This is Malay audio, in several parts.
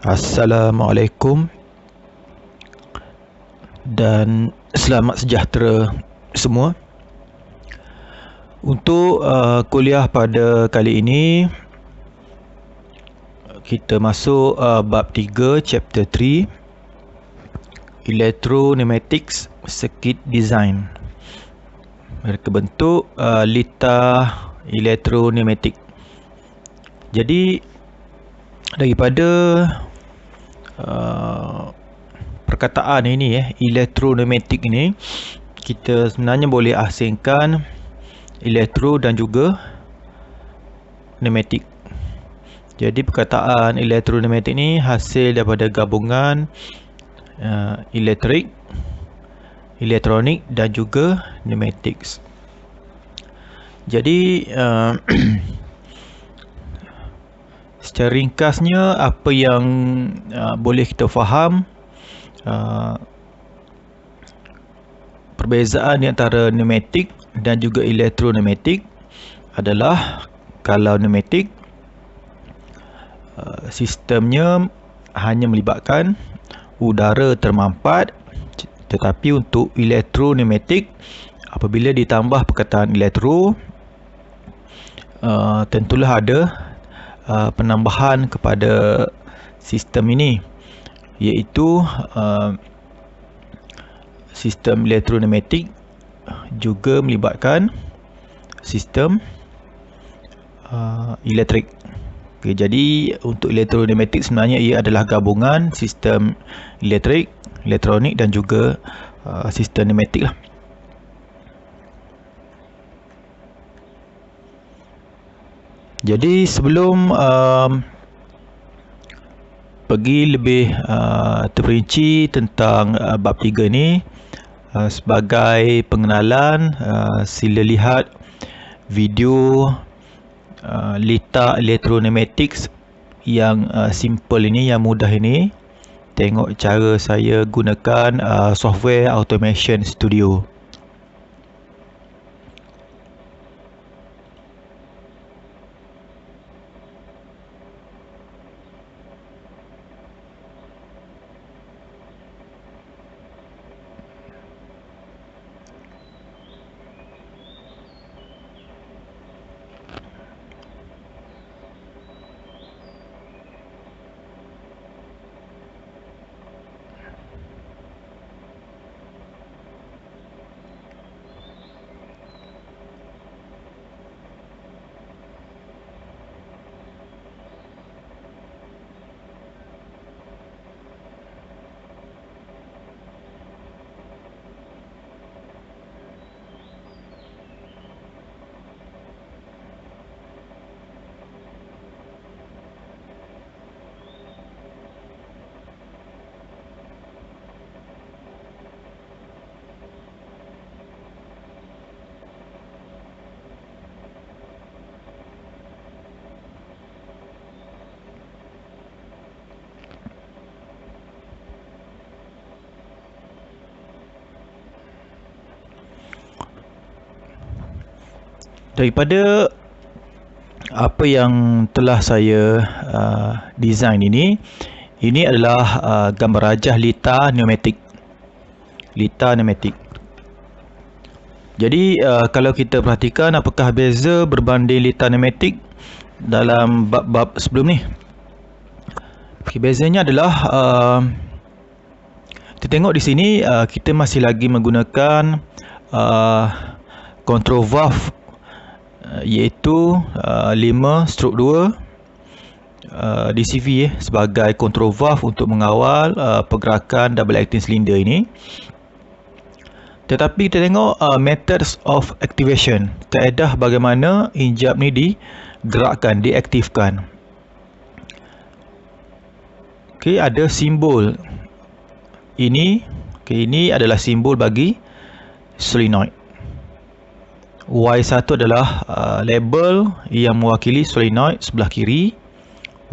Assalamualaikum dan selamat sejahtera semua. Untuk kuliah pada kali ini, kita masuk bab 3 chapter 3, Electro-Pneumatics Circuit Design. Mereka bentuk litar elektroneumatik. Jadi daripada perkataan ini elektroneumatik ini, kita sebenarnya boleh asingkan elektro dan juga pneumatik. Jadi perkataan elektroneumatik ni hasil daripada gabungan elektrik, elektronik dan juga pneumatics. Jadi secara ringkasnya apa yang boleh kita faham, perbezaan di antara pneumatik dan juga elektroneumatik adalah kalau pneumatik sistemnya hanya melibatkan udara termampat, tetapi untuk elektroneumatik apabila ditambah perkataan elektro, tentulah ada penambahan kepada sistem ini, iaitu sistem elektroneumatik juga melibatkan sistem elektrik. Okay, jadi untuk elektroneumatik sebenarnya ia adalah gabungan sistem elektrik, elektronik dan juga sistem pneumatik lah. Jadi sebelum pergi lebih terperinci tentang bab 3 ni, sebagai pengenalan, sila lihat video litar elektroneumatik yang simple ini, yang mudah ini. Tengok cara saya gunakan software Automation Studio. Daripada apa yang telah saya design ini adalah gambar rajah litar pneumatik. Jadi kalau kita perhatikan apakah beza berbanding litar pneumatik dalam bab-bab sebelum ni. Okay, bezanya adalah kita tengok di sini kita masih lagi menggunakan control valve, iaitu 5/2 DCV sebagai control valve untuk mengawal pergerakan double acting cylinder ini. Tetapi kita tengok methods of activation, kaedah bagaimana injap ni digerakkan, diaktifkan. Okey, ada simbol ini. Okey, ini adalah simbol bagi solenoid. Y1 adalah label yang mewakili solenoid sebelah kiri.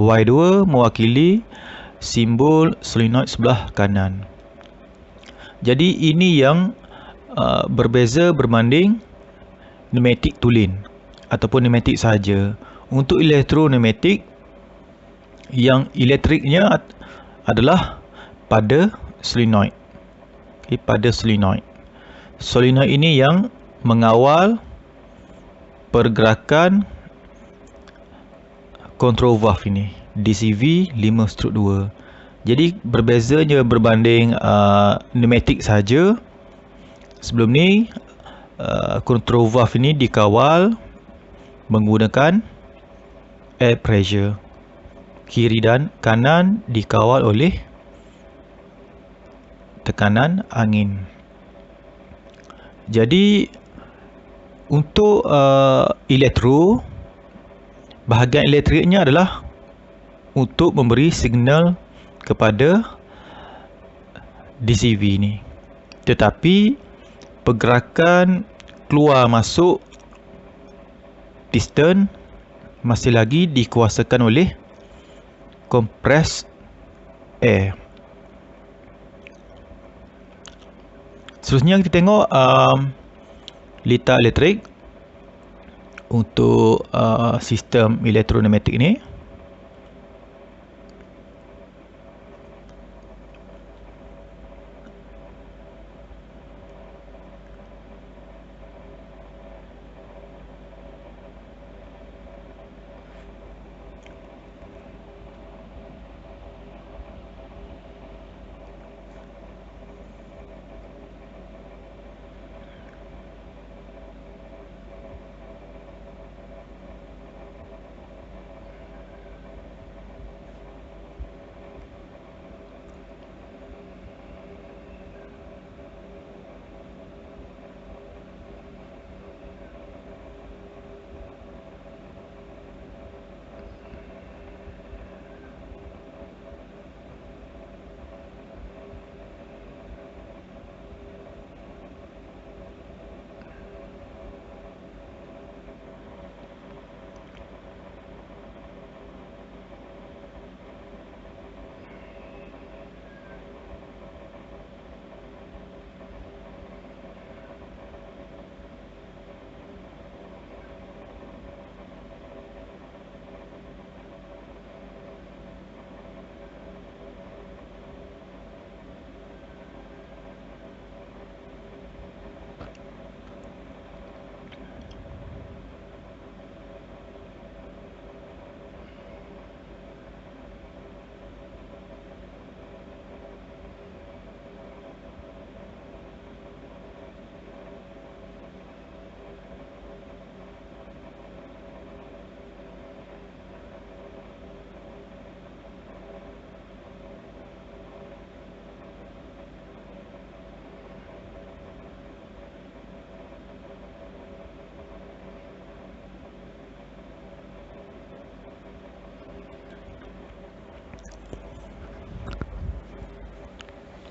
Y2 mewakili simbol solenoid sebelah kanan. Jadi ini yang berbeza berbanding pneumatik tulen ataupun pneumatik sahaja. Untuk elektroneumatik, yang elektriknya adalah pada solenoid. Okay, pada solenoid. Solenoid ini yang mengawal pergerakan control valve ini, DCV 5/2. Jadi berbezanya berbanding pneumatik saja. Sebelum ni control valve ini dikawal menggunakan air pressure. Kiri dan kanan dikawal oleh tekanan angin. Jadi untuk elektro, bahagian elektriknya adalah untuk memberi signal kepada DCV ni. Tetapi pergerakan keluar masuk piston masih lagi dikuasakan oleh compressed air. Seterusnya kita tengok litar elektrik untuk sistem elektroneumatik ni.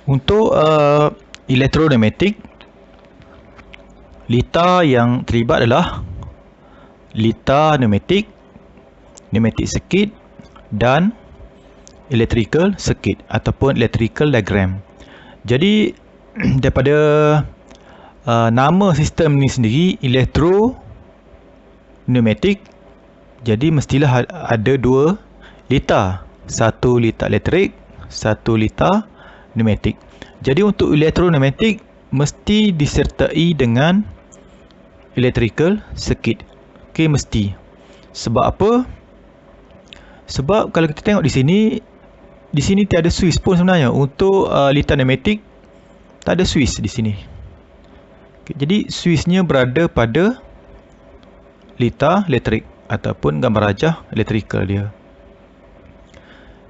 Untuk elektroneumatik, litar yang terlibat adalah litar pneumatik, pneumatic circuit dan electrical circuit ataupun electrical diagram. Jadi daripada nama sistem ni sendiri, elektroneumatik, jadi mestilah ada dua litar. Satu litar elektrik, satu litar pneumatik. Jadi untuk elektroneumatik mesti disertai dengan electrical circuit. Okey, mesti. Sebab apa? Sebab kalau kita tengok di sini tiada switch pun sebenarnya. Untuk litar pneumatik tak ada switch di sini. Okay, jadi switchnya berada pada litar elektrik ataupun gambar rajah electrical dia.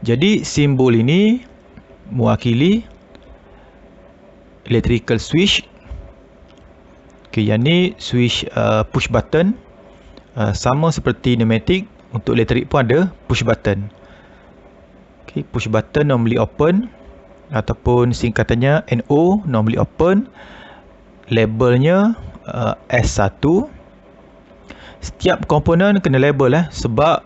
Jadi simbol ini mewakili electrical switch. Okay, yang ni switch push button, sama seperti pneumatik. Untuk elektrik pun ada push button. Okay, push button normally open ataupun singkatannya NO, normally open. Labelnya S1. Setiap komponen kena label sebab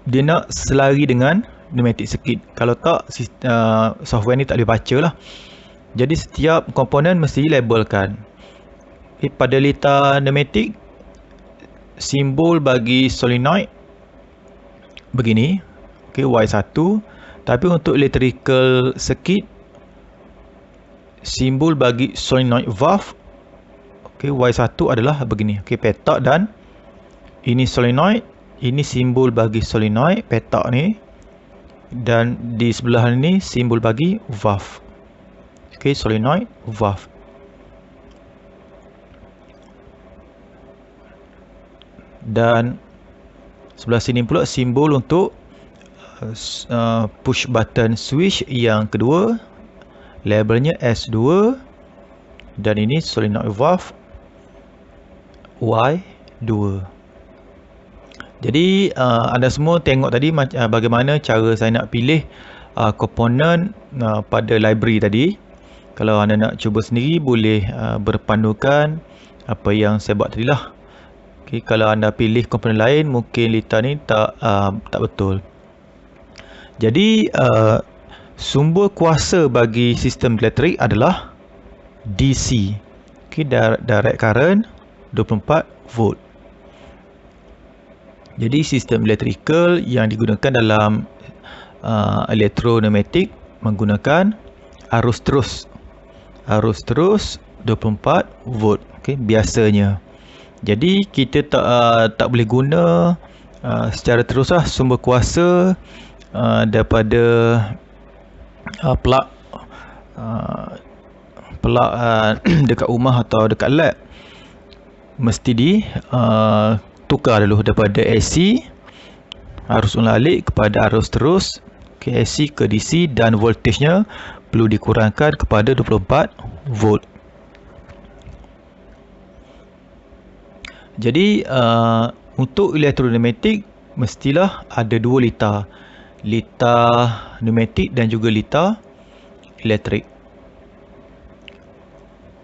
dia nak selari dengan pneumatic circuit. Kalau tak, software ni tak boleh baca lah. Jadi setiap komponen mesti labelkan. Okay, pada litar pneumatik, simbol bagi solenoid begini. Okey, Y1. Tapi untuk electrical circuit, simbol bagi solenoid valve, okey, Y1 adalah begini. Okey, petak, dan ini solenoid, ini simbol bagi solenoid petak ni, dan di sebelah ni simbol bagi valve. Okey, solenoid valve. Dan sebelah sini pula simbol untuk push button switch yang kedua, labelnya S2, dan ini solenoid valve Y2. Jadi anda semua tengok tadi bagaimana cara saya nak pilih komponen pada library tadi. Kalau anda nak cuba sendiri, boleh berpandukan apa yang saya buat tadi lah. Okay, kalau anda pilih komponen lain, mungkin litar ni tak betul. Jadi sumber kuasa bagi sistem elektrik adalah DC. Okay, direct current 24 volt. Jadi sistem elektrikal yang digunakan dalam elektroneumatik menggunakan arus terus. Arus terus 24 volt. Okay, biasanya. Jadi kita tak boleh guna secara terus lah sumber kuasa daripada plug dekat rumah atau dekat lab. Mesti tukar dulu daripada AC arus ulang alik kepada arus terus ke AC ke DC, dan voltagenya perlu dikurangkan kepada 24 volt. Jadi untuk elektroneumatik mestilah ada dua litar. Litar pneumatik dan juga litar elektrik.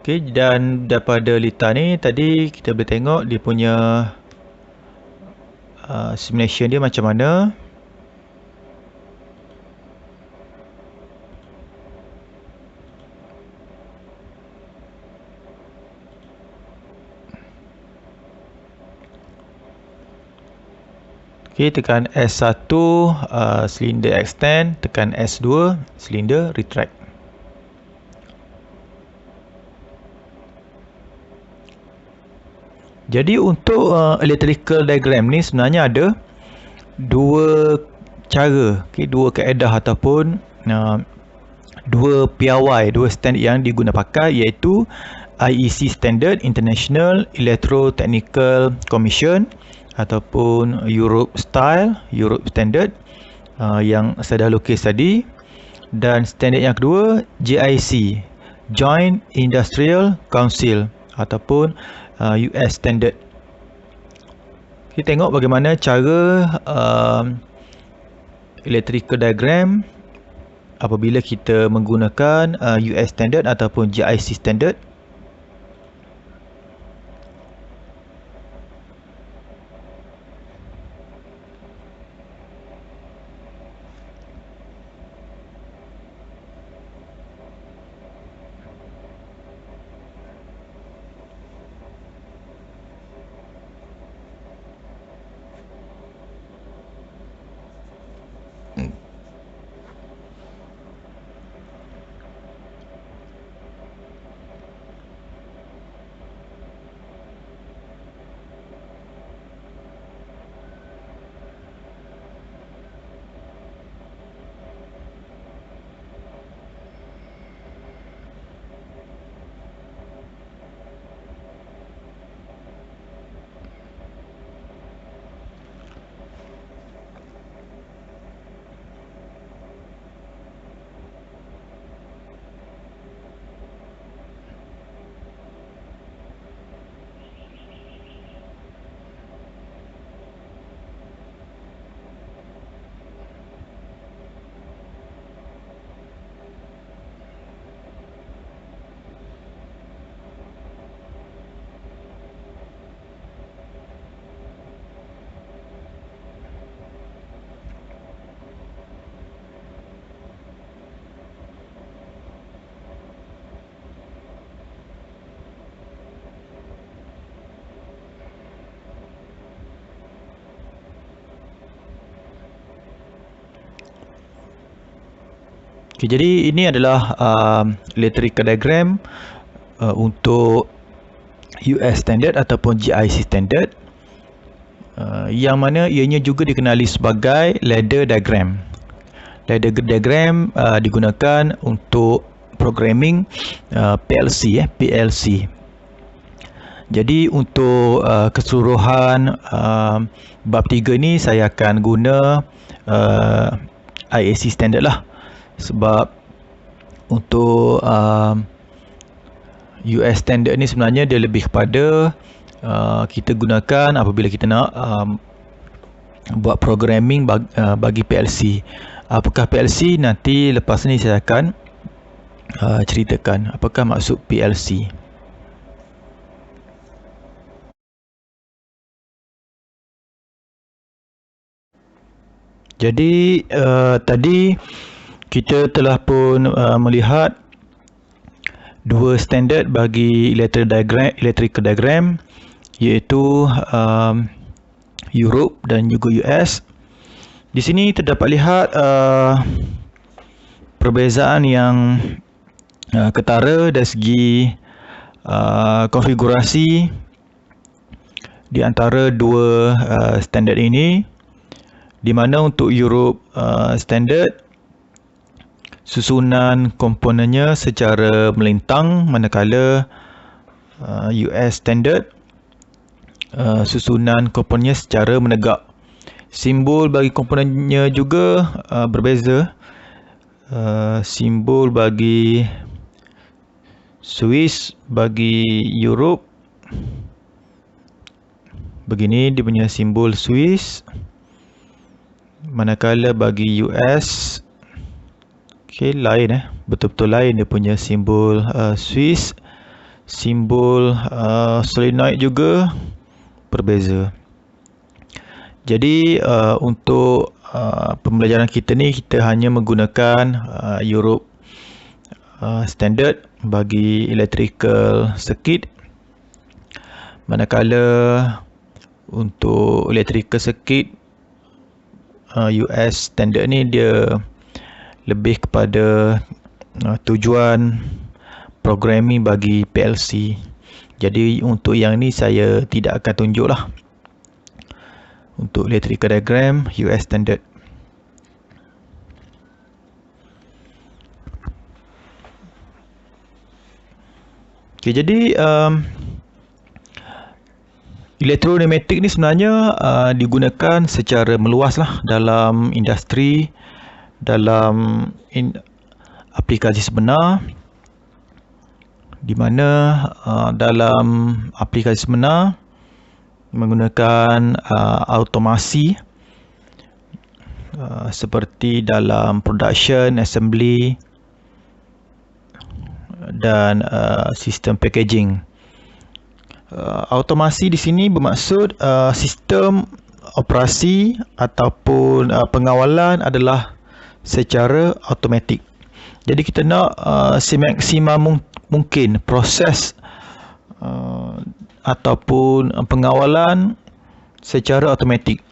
Okey, dan daripada litar ni tadi kita boleh tengok dia punya simulation dia macam mana. Okey, tekan S1 silinder extend, tekan S2 silinder retract. Jadi untuk electrical diagram ni sebenarnya ada dua cara, dua kaedah ataupun dua piawai, dua standard yang diguna pakai, iaitu IEC standard, International Electrotechnical Commission, ataupun Europe style, Europe standard yang saya dah lukis tadi, dan standard yang kedua JIC, Joint Industrial Council, ataupun US standard. Kita tengok bagaimana cara electrical diagram apabila kita menggunakan US standard ataupun JIC standard. Okay, jadi ini adalah electrical diagram untuk US standard ataupun GIC standard, yang mana ianya juga dikenali sebagai ladder diagram. Ladder diagram digunakan untuk programming PLC. Jadi untuk keseluruhan bab 3 ni saya akan guna IAC standard lah, sebab untuk US standard ni sebenarnya dia lebih kepada kita gunakan apabila kita nak buat programming bagi PLC. Apakah PLC? Nanti lepas ni saya akan ceritakan apakah maksud PLC. Jadi tadi kita telah pun melihat dua standard bagi electrical diagram, iaitu Europe dan juga US. Di sini terdapat lihat perbezaan yang ketara dari segi konfigurasi di antara dua standard ini, di mana untuk Europe standard susunan komponennya secara melintang, manakala US standard susunan komponennya secara menegak. Simbol bagi komponennya juga berbeza. Simbol bagi Swiss bagi Europe begini, dia punya simbol Swiss, manakala bagi US lain, betul-betul lain dia punya simbol Swiss. Simbol solenoid juga berbeza. Jadi untuk pembelajaran kita ni, kita hanya menggunakan Europe standard bagi electrical circuit, manakala untuk electrical circuit US standard ni dia lebih kepada tujuan programming bagi PLC. Jadi untuk yang ni saya tidak akan tunjuk lah, untuk electrical diagram US standard. Okay, jadi elektroneumatik ni sebenarnya digunakan secara meluas lah dalam industri, dalam aplikasi sebenar, di mana dalam aplikasi sebenar menggunakan automasi seperti dalam production, assembly dan sistem packaging. Automasi di sini bermaksud sistem operasi ataupun pengawalan adalah secara automatik. Jadi kita nak semaksimum mungkin proses ataupun pengawalan secara automatik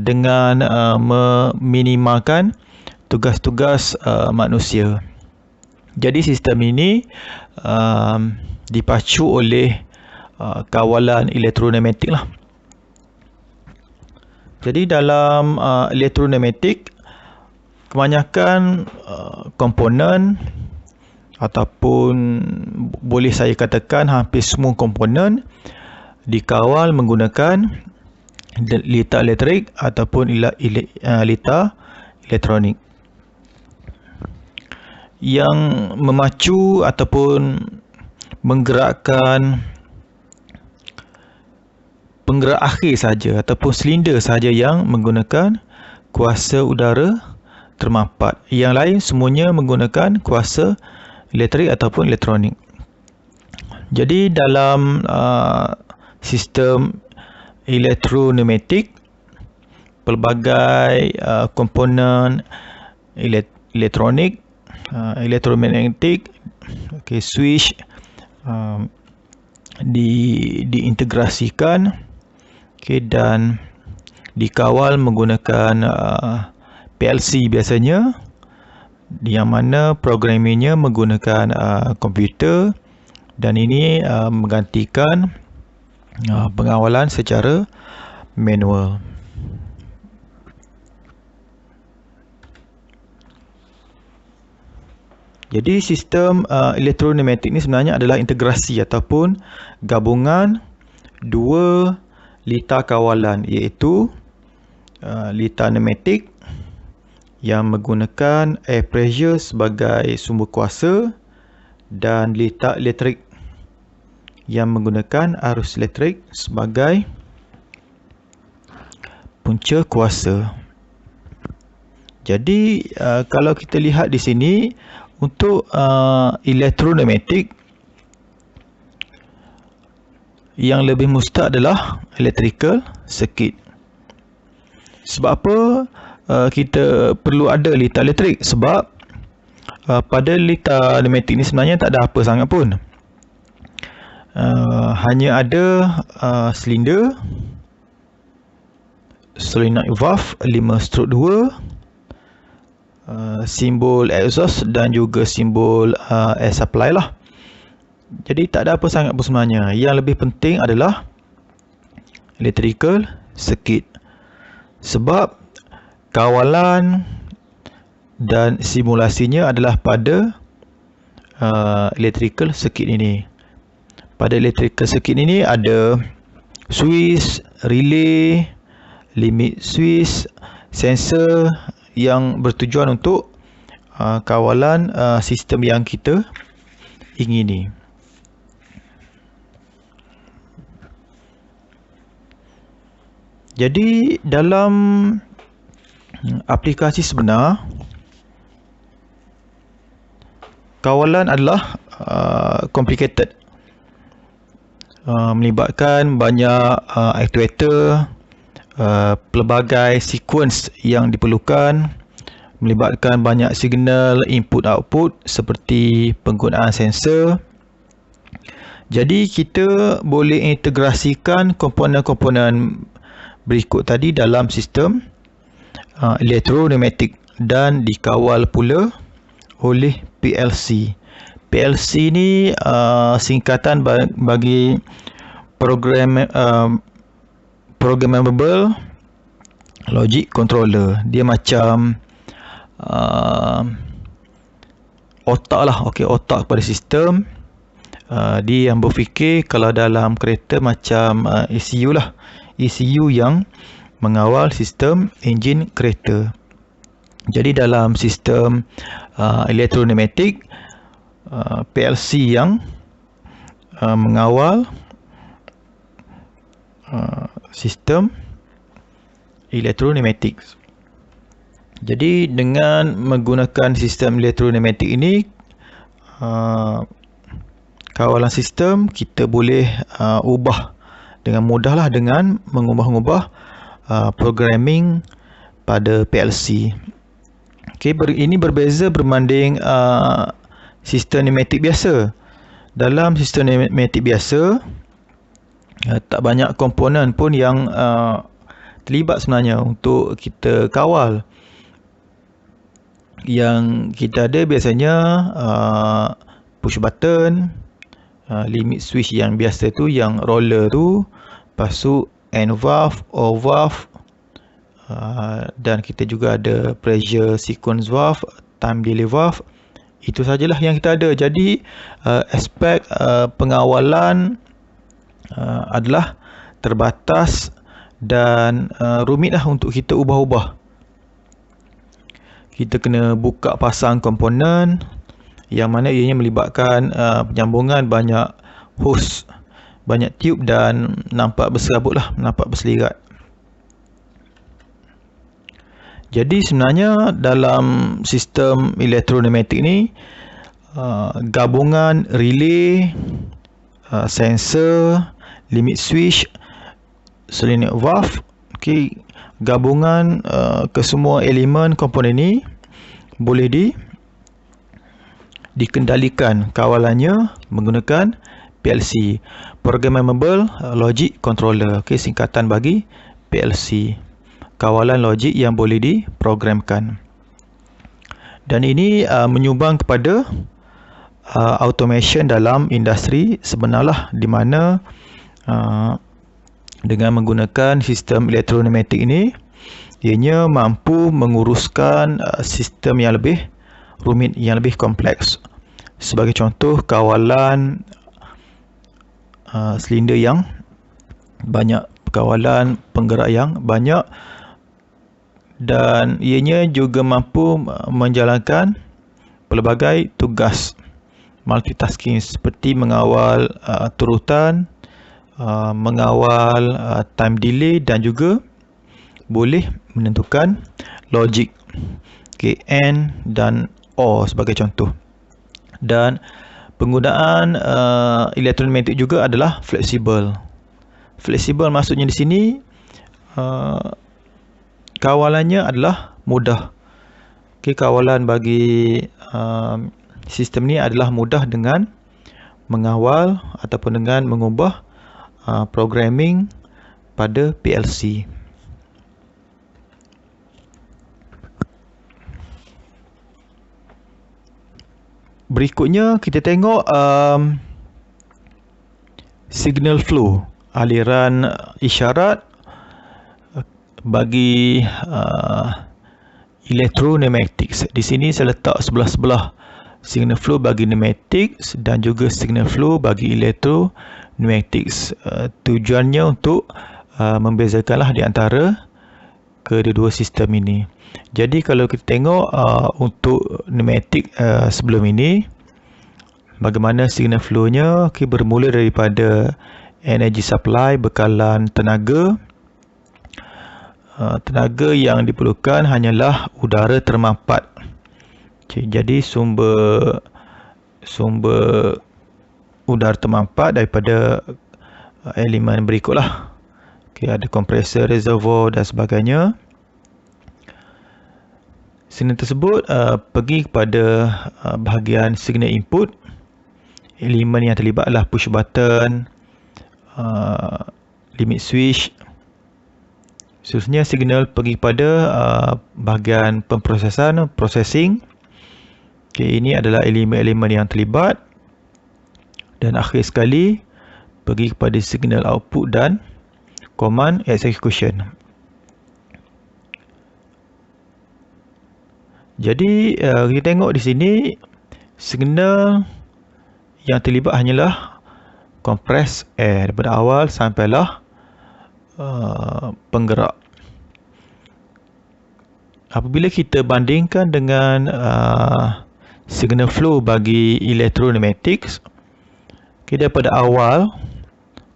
dengan meminimalkan tugas-tugas manusia. Jadi sistem ini dipacu oleh kawalan elektroneumatik lah. Jadi dalam elektroneumatik, kebanyakan komponen ataupun boleh saya katakan hampir semua komponen dikawal menggunakan litar elektrik ataupun litar elektronik, yang memacu ataupun menggerakkan penggerak akhir saja ataupun silinder saja yang menggunakan kuasa udara termapat. Yang lain semuanya menggunakan kuasa elektrik ataupun elektronik. Jadi dalam sistem elektroneumatik, pelbagai komponen elektronik, elektromagnetik, switch diintegrasikan dan dikawal menggunakan PLC biasanya, yang mana programmingnya menggunakan komputer, dan ini menggantikan pengawalan secara manual. Jadi sistem elektroneumatik ni sebenarnya adalah integrasi ataupun gabungan dua litar kawalan, iaitu litar pneumatik yang menggunakan air pressure sebagai sumber kuasa dan litar elektrik yang menggunakan arus elektrik sebagai punca kuasa. Jadi kalau kita lihat di sini, untuk elektroneumatik yang lebih mustaq adalah electrical circuit. Sebab apa kita perlu ada litar elektrik? Sebab pada litar pneumatik ni sebenarnya tak ada apa sangat pun. Hanya ada silinder, solenoid valve 5/2, simbol exhaust dan juga simbol air supply lah. Jadi tak ada apa sangat pun sebenarnya. Yang lebih penting adalah electrical circuit. Sebab kawalan dan simulasinya adalah pada electrical circuit ini. Pada electrical circuit ini ada switch, relay, limit switch, sensor yang bertujuan untuk kawalan sistem yang kita ingini. Jadi dalam aplikasi sebenar, kawalan adalah complicated, melibatkan banyak aktuator, pelbagai sequence yang diperlukan, melibatkan banyak signal input-output seperti penggunaan sensor. Jadi kita boleh integrasikan komponen-komponen berikut tadi dalam sistem elektroneumatik dan dikawal pula oleh PLC. PLC ni singkatan bagi programmable logic controller. Dia macam otak lah. Okey, otak pada sistem. Dia yang berfikir. Kalau dalam kereta macam ECU lah. ECU yang mengawal sistem enjin kereta. Jadi dalam sistem elektroneumatik, PLC yang mengawal sistem elektroneumatik. Jadi dengan menggunakan sistem elektroneumatik ini, kawalan sistem kita boleh ubah dengan mudahlah dengan mengubah-ubah programming pada PLC. Okay, ini berbeza berbanding sistem pneumatik biasa. Dalam sistem pneumatik biasa, tak banyak komponen pun yang terlibat sebenarnya untuk kita kawal. Yang kita ada biasanya push button, limit switch yang biasa tu, yang roller tu, lepas tu end valve, O valve, dan kita juga ada pressure sequence valve, time delay valve. Itu sajalah yang kita ada. Jadi aspek pengawalan adalah terbatas dan rumitlah untuk kita ubah-ubah. Kita kena buka pasang komponen yang mana ianya melibatkan penyambungan banyak hose, banyak tube dan nampak berserabut lah, nampak berselirat. Jadi sebenarnya dalam sistem elektroneumatik ni, gabungan relay, sensor, limit switch, solenoid valve, okay, gabungan kesemua elemen komponen ni boleh dikendalikan kawalannya menggunakan PLC, Programmable Logic Controller. Okay, singkatan bagi PLC, kawalan logik yang boleh diprogramkan. Dan ini menyumbang kepada automation dalam industri sebenarlah, di mana dengan menggunakan sistem elektroneumatik ini, ianya mampu menguruskan sistem yang lebih rumit, yang lebih kompleks. Sebagai contoh, kawalan silinder yang banyak, kawalan penggerak yang banyak, dan ianya juga mampu menjalankan pelbagai tugas multitasking seperti mengawal turutan, mengawal time delay, dan juga boleh menentukan logik, N dan O sebagai contoh. Dan penggunaan elektromagnetik juga adalah fleksibel. Fleksibel maksudnya di sini kawalannya adalah mudah. Kawalan bagi sistem ni adalah mudah dengan mengawal ataupun dengan mengubah programming pada PLC. Berikutnya kita tengok signal flow, aliran isyarat bagi electroneumatic. Di sini saya letak sebelah-sebelah signal flow bagi pneumatics dan juga signal flow bagi electroneumatic. Tujuannya untuk membezakanlah di antara kedua-dua sistem ini. Jadi kalau kita tengok untuk pneumatik sebelum ini, bagaimana signal flow-nya, bermula daripada energy supply, bekalan tenaga. Tenaga yang diperlukan hanyalah udara termampat. Jadi sumber udara termampat daripada elemen berikutlah. Ada kompresor, reservoir dan sebagainya. Signal tersebut pergi kepada bahagian signal input. Elemen yang terlibat adalah push button, limit switch. Seterusnya signal pergi kepada bahagian pemprosesan, processing. Ini adalah elemen-elemen yang terlibat. Dan akhir sekali pergi kepada signal output dan command execution. Jadi kita tengok di sini signal yang terlibat hanyalah compress air daripada awal sampailah penggerak. Apabila kita bandingkan dengan signal flow bagi electroneumatic, daripada awal,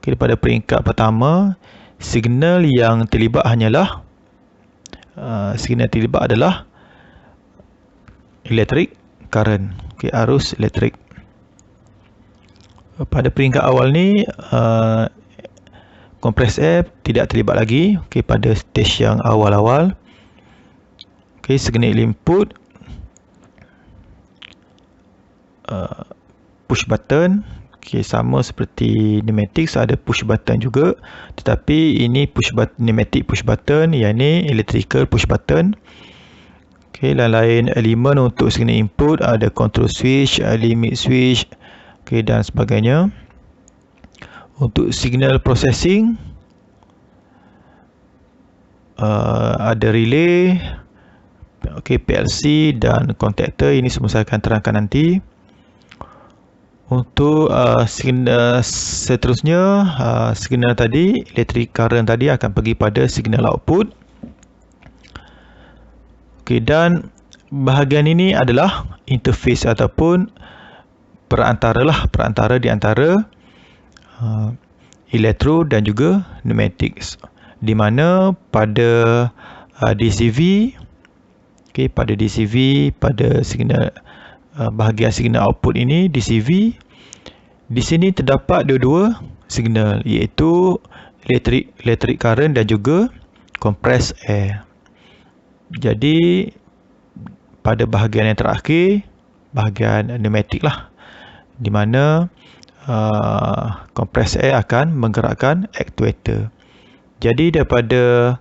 daripada peringkat pertama, signal yang terlibat hanyalah adalah electric current, arus elektrik. Pada peringkat awal ni compressed air tidak terlibat lagi pada stage yang awal-awal. Signal input, push button, sama seperti pneumatics, ada push button juga, tetapi ini pneumatic push button, yang ini electrical push button. Lain-lain elemen untuk signal input ada control switch, limit switch, dan sebagainya. Untuk signal processing ada relay, PLC dan contactor. Ini semua saya akan terangkan nanti. Untuk signal seterusnya, signal tadi, electric current tadi akan pergi pada signal output. Dan bahagian ini adalah interface ataupun perantara di antara elektro dan juga pneumatics, di mana pada DCV, pada signal bahagian signal output ini, DCV, di sini terdapat dua-dua signal, iaitu electric current dan juga compressed air. Jadi pada bahagian yang terakhir, bahagian pneumatik lah, di mana compressed air akan menggerakkan actuator. Jadi daripada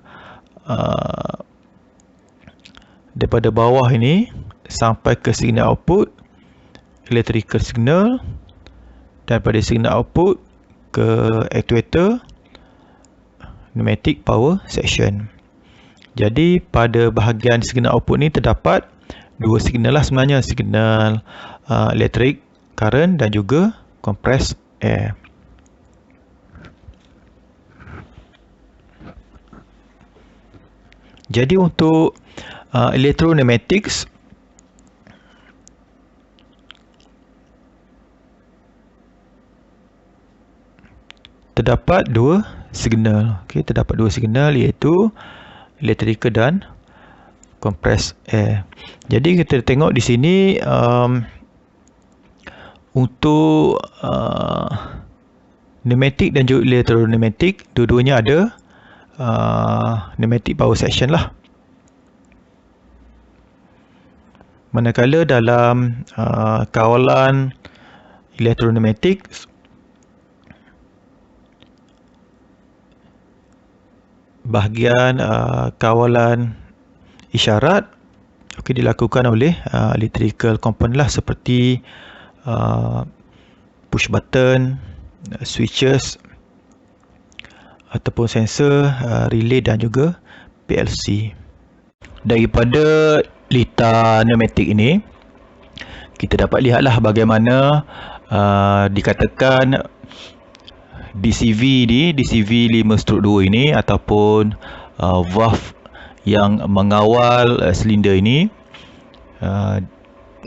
bawah ini, sampai ke signal output, electrical signal, daripada signal output ke actuator, pneumatic power section. Jadi pada bahagian signal output ni terdapat dua signal lah sebenarnya, signal electric current dan juga compressed air. Jadi untuk electropneumatics, terdapat dua signal. Okey, terdapat dua signal iaitu electrical dan compressed air. Jadi kita tengok di sini untuk pneumatic dan juga electropneumatic, dua-duanya ada pneumatic power section lah. Manakala dalam kawalan electropneumatic, bahagian kawalan isyarat dilakukan oleh electrical component lah, seperti push button, switches ataupun sensor, relay dan juga PLC. Daripada litar pneumatik ini, kita dapat lihatlah bagaimana dikatakan DCV 5/2 ini ataupun valve yang mengawal silinder ini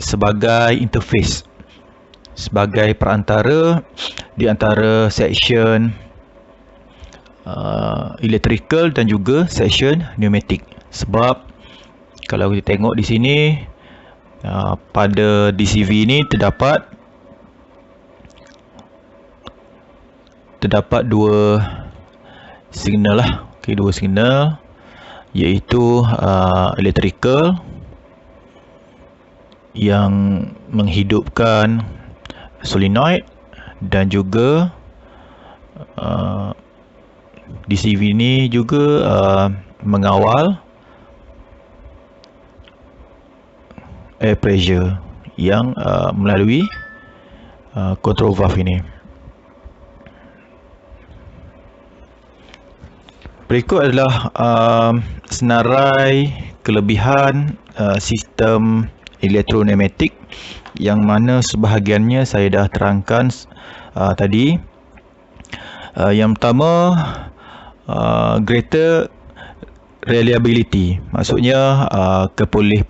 sebagai interface, sebagai perantara di antara section electrical dan juga section pneumatic. Sebab kalau kita tengok di sini pada DCV ini terdapat dua signal lah. Okey, dua signal iaitu electrical yang menghidupkan solenoid dan juga DCV ini juga mengawal air pressure yang melalui control valve ini. Berikut adalah senarai kelebihan sistem electropneumatic yang mana sebahagiannya saya dah terangkan tadi. Yang pertama, greater reliability, maksudnya kebolehan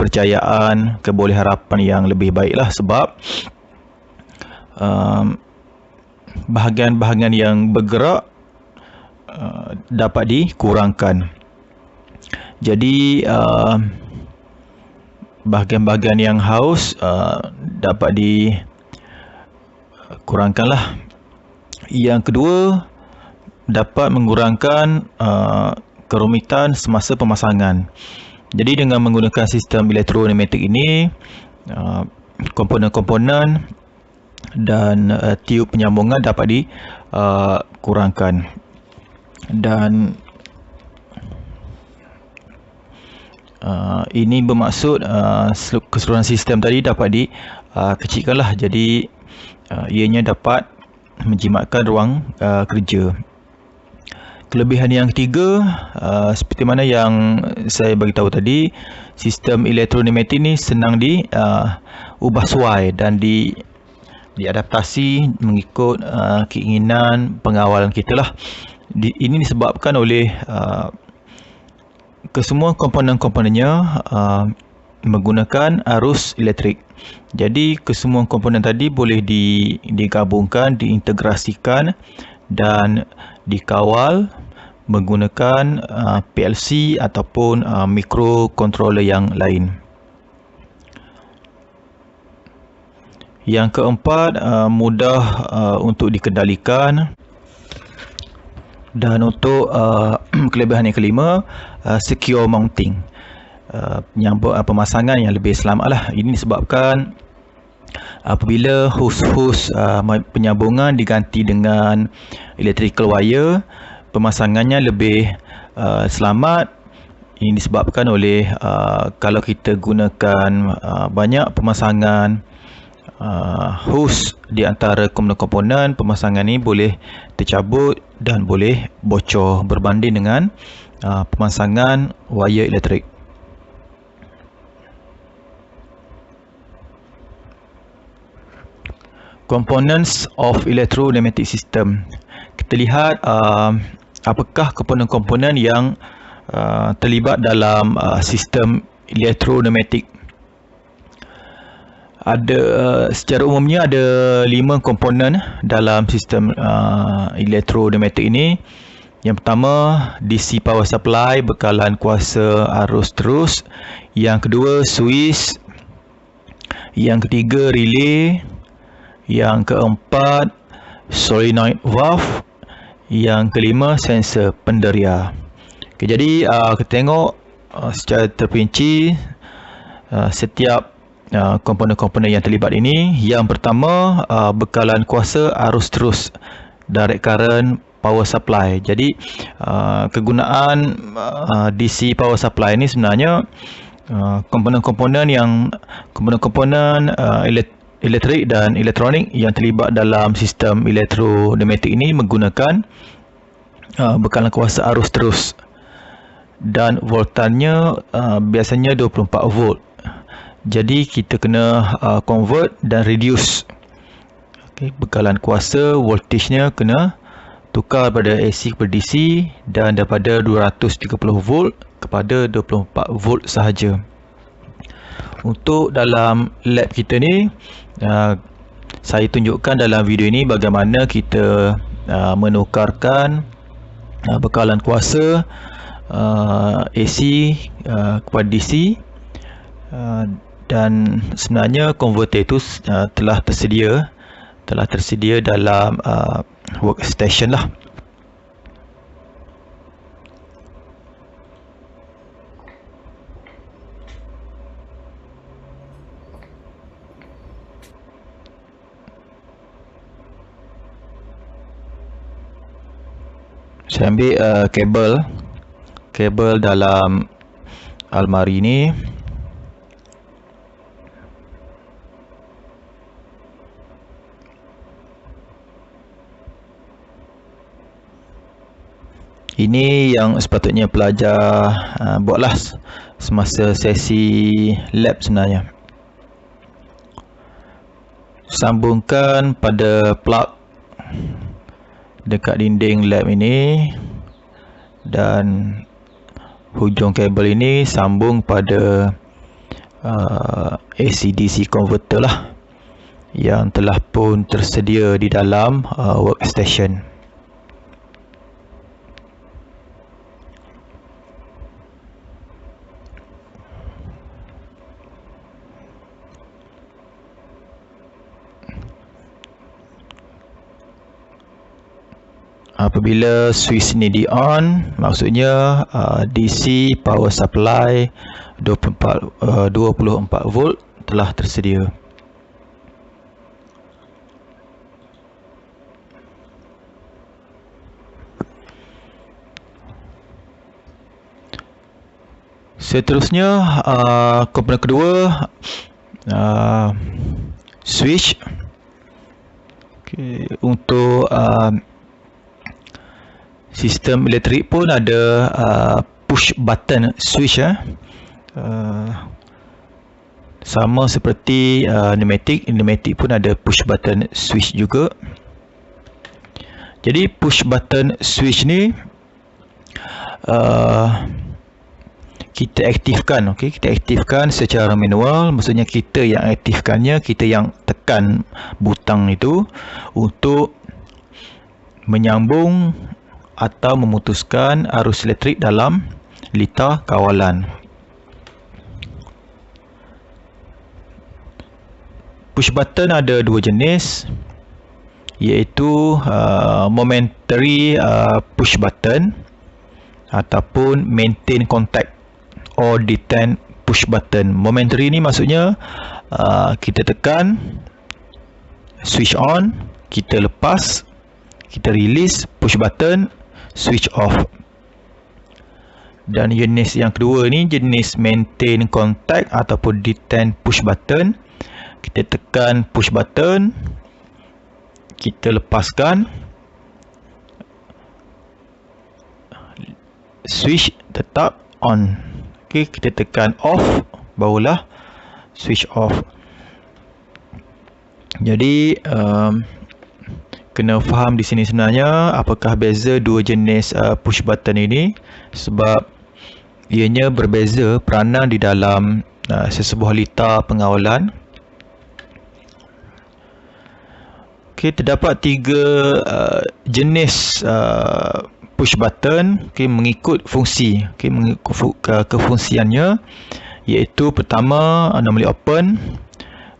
yang lebih baiklah, sebab bahagian-bahagian yang bergerak dapat dikurangkan. Jadi bahagian-bahagian yang haus dapat dikurangkanlah. Yang kedua, dapat mengurangkan kerumitan semasa pemasangan. Jadi dengan menggunakan sistem electropneumatic ini, komponen-komponen dan tiub penyambungan dapat dikurangkan. Dan ini bermaksud keseluruhan sistem tadi dapat dikecilkanlah. Jadi ianya dapat menjimatkan ruang kerja. Kelebihan yang ketiga, seperti mana yang saya beritahu tadi, sistem electropneumatic ini senang diubah suai dan diadaptasi mengikut keinginan pengawalan kita lah. Ini disebabkan oleh kesemua komponen-komponennya menggunakan arus elektrik. Jadi kesemua komponen tadi boleh digabungkan, diintegrasikan dan dikawal menggunakan PLC ataupun microcontroller yang lain. Yang keempat, mudah untuk dikendalikan. Dan untuk kelebihan yang kelima, secure mounting, pemasangan yang lebih selamat lah. Ini disebabkan apabila hos-hos penyambungan diganti dengan electrical wire, pemasangannya lebih selamat Ini disebabkan oleh kalau kita gunakan banyak pemasangan hose di antara komponen-komponen, pemasangan ini boleh tercabut dan boleh bocor berbanding dengan pemasangan wire elektrik. Components of electropneumatic system. Kita lihat apakah komponen-komponen yang terlibat dalam sistem elektropneumatik. Secara umumnya ada 5 komponen dalam sistem elektropneumatik ini. Yang pertama, DC power supply, bekalan kuasa arus terus. Yang kedua, switch. Yang ketiga, relay. Yang keempat, solenoid valve. Yang kelima, sensor penderia. Okay, jadi kita tengok secara terperinci setiap komponen-komponen yang terlibat ini. Yang pertama, bekalan kuasa arus terus, direct current power supply. Jadi kegunaan DC power supply ini sebenarnya komponen-komponen elektrik dan elektronik yang terlibat dalam sistem elektropneumatik ini menggunakan bekalan kuasa arus terus, dan voltanya biasanya 24 volt. Jadi kita kena convert dan reduce. Okay, bekalan kuasa voltagenya kena tukar pada AC kepada DC, dan daripada 230 volt kepada 24 volt sahaja. Untuk dalam lab kita ni, saya tunjukkan dalam video ini bagaimana kita menukarkan bekalan kuasa AC kepada DC, dan sebenarnya konverter itu telah tersedia dalam workstation lah. Saya ambil kabel dalam almari ni. Ini yang sepatutnya pelajar buatlah semasa sesi lab sebenarnya. Sambungkan pada plug dekat dinding lab ini, dan hujung kabel ini sambung pada AC-DC converter lah yang telah pun tersedia di dalam workstation. Apabila switch ni di on, maksudnya DC power supply 24 volt telah tersedia. Seterusnya, komponen kedua, switch. Okay, untuk sistem elektrik pun ada push button switch, sama seperti pneumatik pun ada push button switch juga. Jadi push button switch ni kita aktifkan, kita aktifkan secara manual. Maksudnya kita yang aktifkannya, kita yang tekan butang itu untuk menyambung atau memutuskan arus elektrik dalam litar kawalan. Push button ada dua jenis, iaitu momentary push button ataupun maintain contact or detain push button. Momentary ni maksudnya kita tekan, switch on, kita lepas, kita release push button, switch off. Dan jenis yang kedua ni jenis maintain contact ataupun detain push button. Kita tekan push button, kita lepaskan, switch tetap on. Okey, kita tekan off, barulah switch off. Jadi kena faham di sini sebenarnya apakah beza dua jenis push button ini, sebab ianya berbeza peranan di dalam sesebuah litar pengawalan. Okey, terdapat tiga jenis push button, mengikut fungsi, mengikut kefungsiannya, iaitu pertama normally open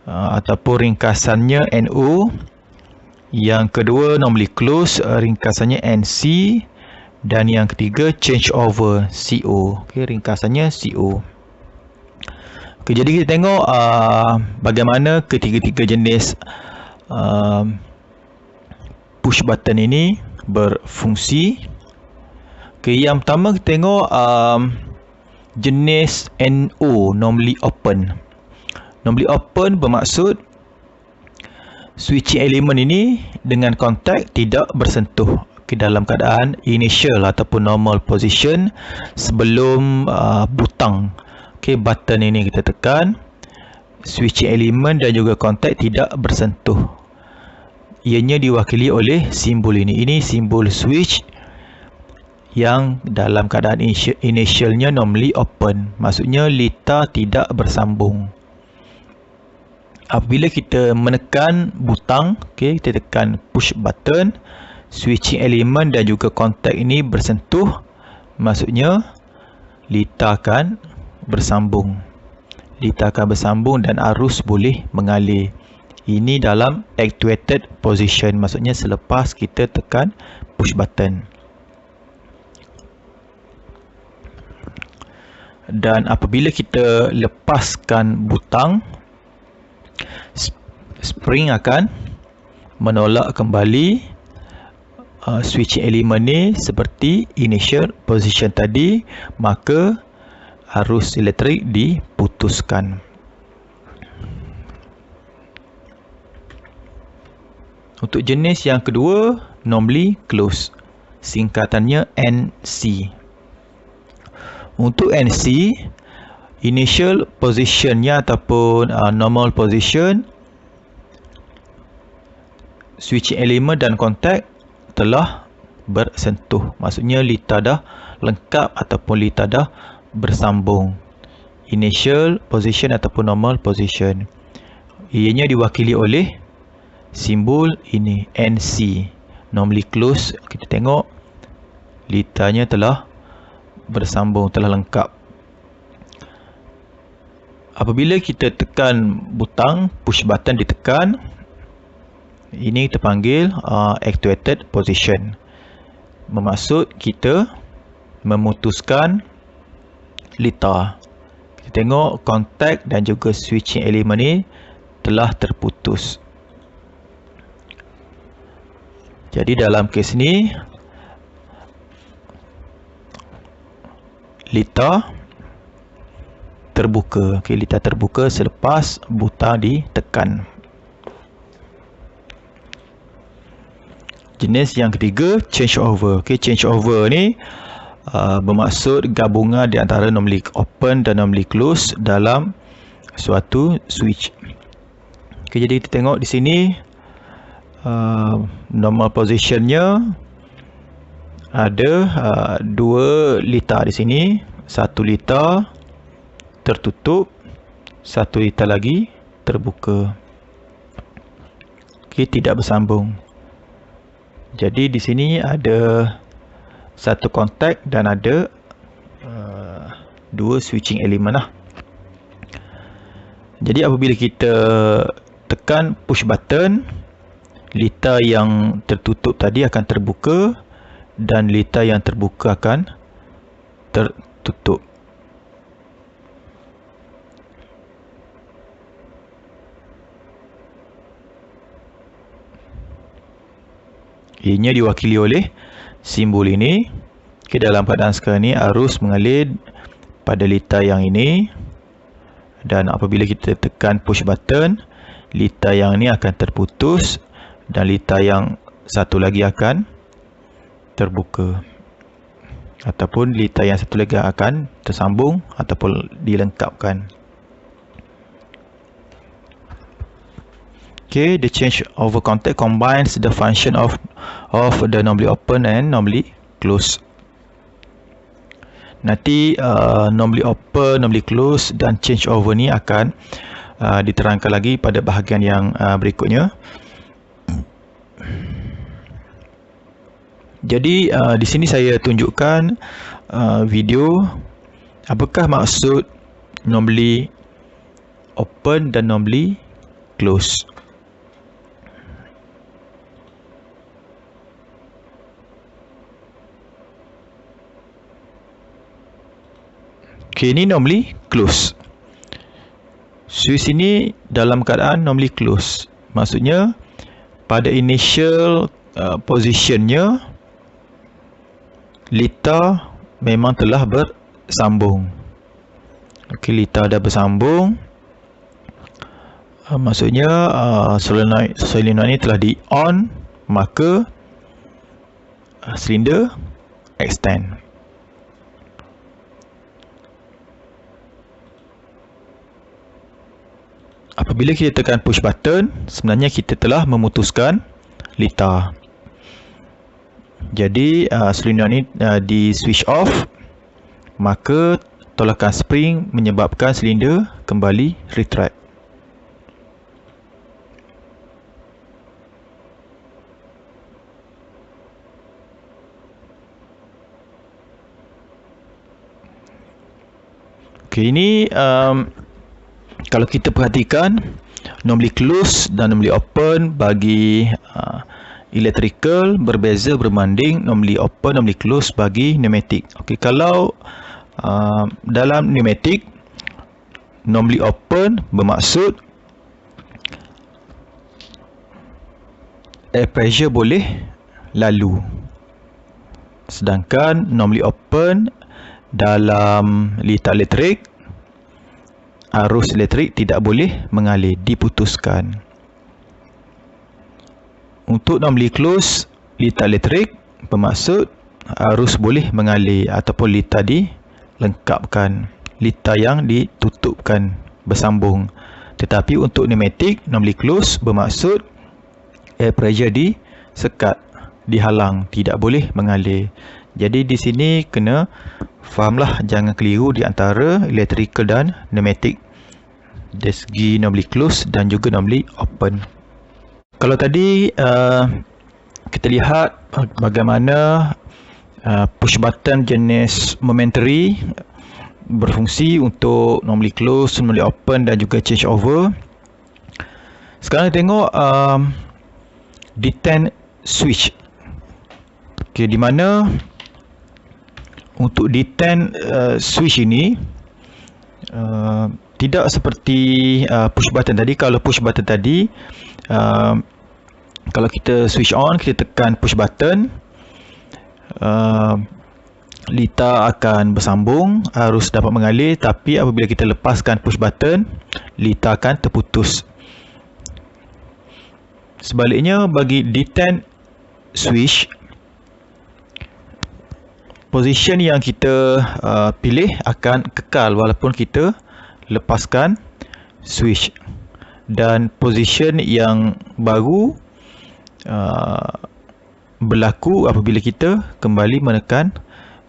ataupun ringkasannya NO. Yang kedua normally close, ringkasannya NC. Dan yang ketiga change over, CO. Okey, ringkasannya CO. Okey, jadi kita tengok bagaimana ketiga-tiga jenis push button ini berfungsi. Okey, yang pertama kita tengok jenis NO, normally open. Normally open bermaksud switching element ini dengan kontak tidak bersentuh dalam keadaan initial ataupun normal position sebelum butang. Okey, button ini kita tekan, switching element dan juga kontak tidak bersentuh. Ianya diwakili oleh simbol ini. Ini simbol switch yang dalam keadaan initialnya normally open. Maksudnya litar tidak bersambung. Apabila kita menekan butang, okey, kita tekan push button, switching element dan juga kontak ini bersentuh, maksudnya litar akan bersambung. Litar akan bersambung dan arus boleh mengalir. Ini dalam actuated position, maksudnya selepas kita tekan push button. Dan apabila kita lepaskan butang, spring akan menolak kembali switching element ni seperti initial position tadi, maka arus elektrik diputuskan. Untuk jenis yang kedua, normally close, singkatannya NC. Untuk NC, initial positionnya ataupun normal position, switching element dan kontak telah bersentuh. Maksudnya litar dah lengkap ataupun litar dah bersambung. Initial position ataupun normal position. Ianya diwakili oleh simbol ini, NC. Normally close, kita tengok litarnya telah bersambung, telah lengkap. Apabila kita tekan butang, push button ditekan, ini terpanggil actuated position. Bermaksud kita memutuskan litar. Kita tengok kontak dan juga switching element ini telah terputus. Jadi dalam kes ni, litar terbuka. Okey, litar terbuka selepas butang ditekan. Jenis yang ketiga, change over. Okey, change over ni bermaksud gabungan di antara normally open dan normally close dalam suatu switch. Okey, jadi kita tengok di sini normal positionnya ada dua litar di sini. Satu litar tertutup, satu litar lagi terbuka. Okey, tidak bersambung. Jadi di sini ada satu kontak dan ada dua switching element lah. Jadi apabila kita tekan push button, litar yang tertutup tadi akan terbuka dan litar yang terbuka akan tertutup. Ianya diwakili oleh simbol ini, Okay, dalam keadaan sekarang ni arus mengalir pada litar yang ini, dan apabila kita tekan push button, litar yang ni akan terputus dan litar yang satu lagi akan terbuka, ataupun litar yang satu lagi akan tersambung ataupun dilengkapkan. Okay, the change over contact combines the function of the normally open and normally close. Nanti normally open, normally close dan change over ni akan diterangkan lagi pada bahagian yang berikutnya. Jadi di sini saya tunjukkan video apakah maksud normally open dan normally close. Okay, ini normally close. Switch ini dalam keadaan normally close. Maksudnya pada initial positionnya litar memang telah bersambung. Okay, litar dah bersambung. Maksudnya solenoid ini telah di on, maka silinder extend. Apabila kita tekan push button, sebenarnya kita telah memutuskan litar. Jadi silinder ini di switch off, maka tolakan spring menyebabkan silinder kembali retract. Okay, ini kalau kita perhatikan normally close dan normally open bagi electrical berbeza berbanding normally open, normally close bagi pneumatic. Okey, kalau dalam pneumatic normally open bermaksud air pressure boleh lalu, sedangkan normally open dalam litar elektrik arus elektrik tidak boleh mengalir, diputuskan. Untuk normally close litar elektrik bermaksud arus boleh mengalir ataupun litar dilengkapkan, litar yang ditutupkan, bersambung. Tetapi untuk pneumatic normally close bermaksud air pressure disekat, dihalang, tidak boleh mengalir. Jadi di sini kena fahamlah, jangan keliru di antara electrical dan pneumatic dari segi normally close dan juga normally open. Kalau tadi kita lihat bagaimana push button jenis momentary berfungsi untuk normally close, normally open dan juga change over. Sekarang kita tengok detent switch. Okay, di mana untuk detent switch ini tidak seperti push button tadi. Kalau push button tadi kalau kita switch on, kita tekan push button, litar akan bersambung, arus dapat mengalir. Tapi apabila kita lepaskan push button, litar akan terputus. Sebaliknya bagi detent switch, position yang kita pilih akan kekal walaupun kita lepaskan switch, dan position yang baru berlaku apabila kita kembali menekan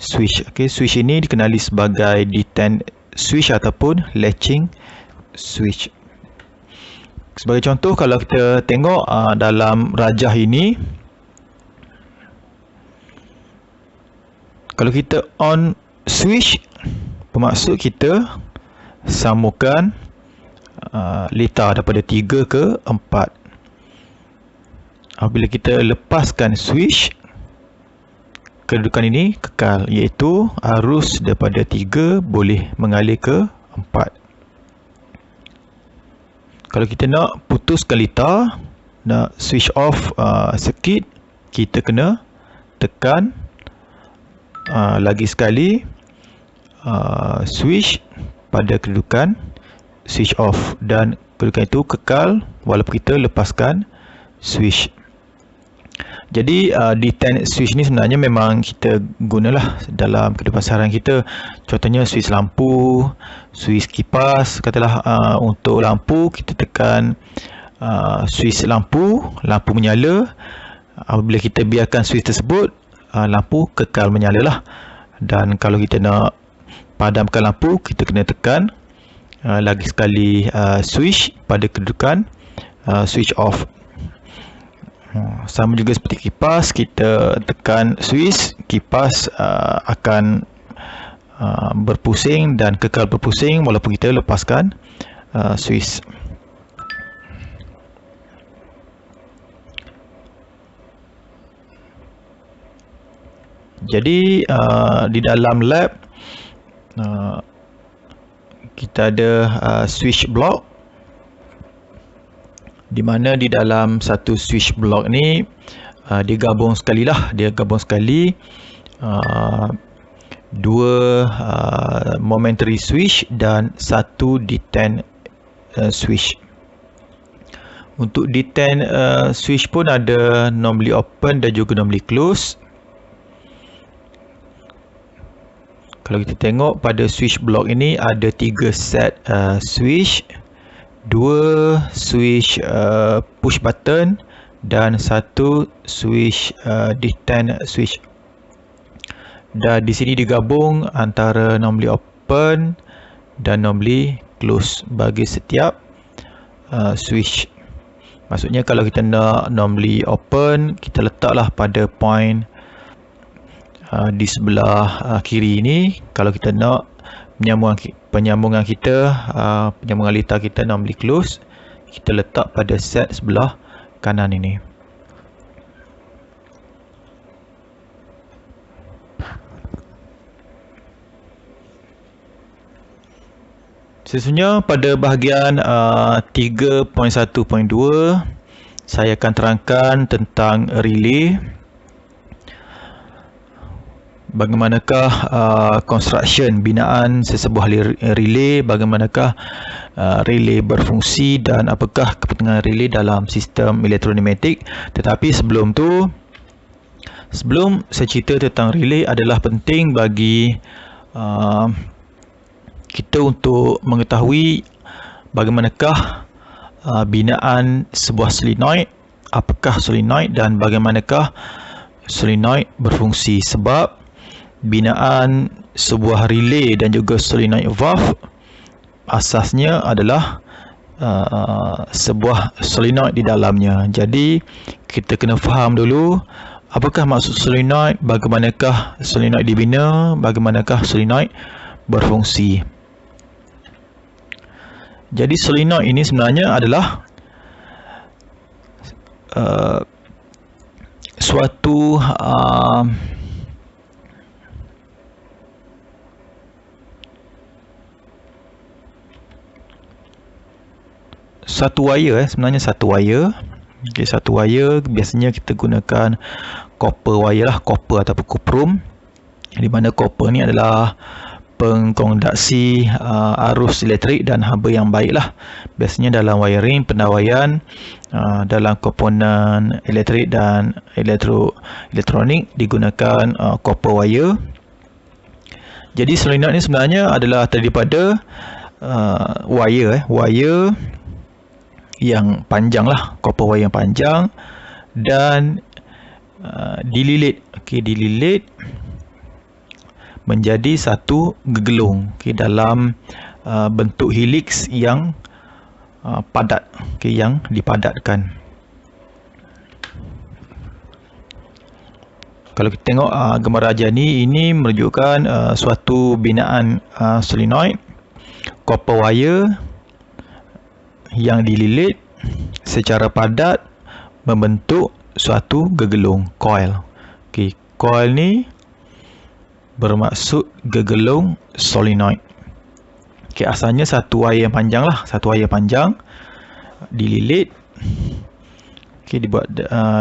switch. Okay, switch ini dikenali sebagai detent switch ataupun latching switch. Sebagai contoh, kalau kita tengok dalam rajah ini, kalau kita on switch bermaksud kita sambungkan litar daripada 3 ke 4. Apabila kita lepaskan switch, kedudukan ini kekal, iaitu arus daripada 3 boleh mengalir ke 4. Kalau kita nak putuskan litar, nak switch off circuit, kita kena tekan lagi sekali switch pada kedudukan switch off, dan kedudukan itu kekal walaupun kita lepaskan switch. Jadi detent switch ni sebenarnya memang kita gunalah dalam kehidupan seharian kita. Contohnya switch lampu, switch kipas. Katalah untuk lampu kita tekan switch lampu menyala. Apabila kita biarkan switch tersebut, lampu kekal menyala lah. Dan kalau kita nak padamkan lampu, kita kena tekan lagi sekali switch pada kedudukan switch off. Sama juga seperti kipas, kita tekan switch, kipas akan berpusing dan kekal berpusing walaupun kita lepaskan switch. Jadi di dalam lab kita ada switch block, di mana di dalam satu switch block ni dia gabung sekali dua momentary switch dan satu detent switch. Untuk detent switch pun ada normally open dan juga normally close. Kalau kita tengok pada switch block ini ada 3 set switch, 2 switch push button dan 1 switch detent switch. Dan di sini digabung antara normally open dan normally close bagi setiap switch. Maksudnya kalau kita nak normally open, kita letaklah pada point di sebelah kiri ini. Kalau kita nak penyambungan litar kita normally close, kita letak pada set sebelah kanan ini. Sesungguhnya pada bahagian 3.1.2 saya akan terangkan tentang relay. Bagaimanakah construction binaan sesebuah relay, bagaimanakah relay berfungsi dan apakah kepentingan relay dalam sistem elektroneumatik. Tetapi sebelum saya cerita tentang relay, adalah penting bagi kita untuk mengetahui bagaimanakah binaan sebuah solenoid, apakah solenoid dan bagaimanakah solenoid berfungsi. Sebab binaan sebuah relay dan juga solenoid valve asasnya adalah sebuah solenoid di dalamnya. Jadi kita kena faham dulu apakah maksud solenoid, bagaimanakah solenoid dibina, bagaimanakah solenoid berfungsi. Jadi solenoid ini sebenarnya adalah suatu satu wire, sebenarnya satu wire. Okey, satu wire biasanya kita gunakan copper wire lah, copper ataupun cuprum, di mana copper ni adalah pengkonduksi arus elektrik dan haba yang baik lah. Biasanya dalam wiring, pendawaian, dalam komponen elektrik dan elektronik digunakan copper wire. Jadi solenoid ni sebenarnya adalah terdiri pada wire yang panjang lah, copper wire yang panjang dan dililit. Okey, dililit menjadi satu gegelung, dalam bentuk helix yang padat, yang dipadatkan. Kalau kita tengok gambar raja ini menunjukkan suatu binaan solenoid, copper wire yang dililit secara padat membentuk suatu gegelung, coil. Okey, coil ni bermaksud gegelung solenoid. Okey, asalnya satu wire yang panjang lah, satu wire panjang dililit, okey, dibuat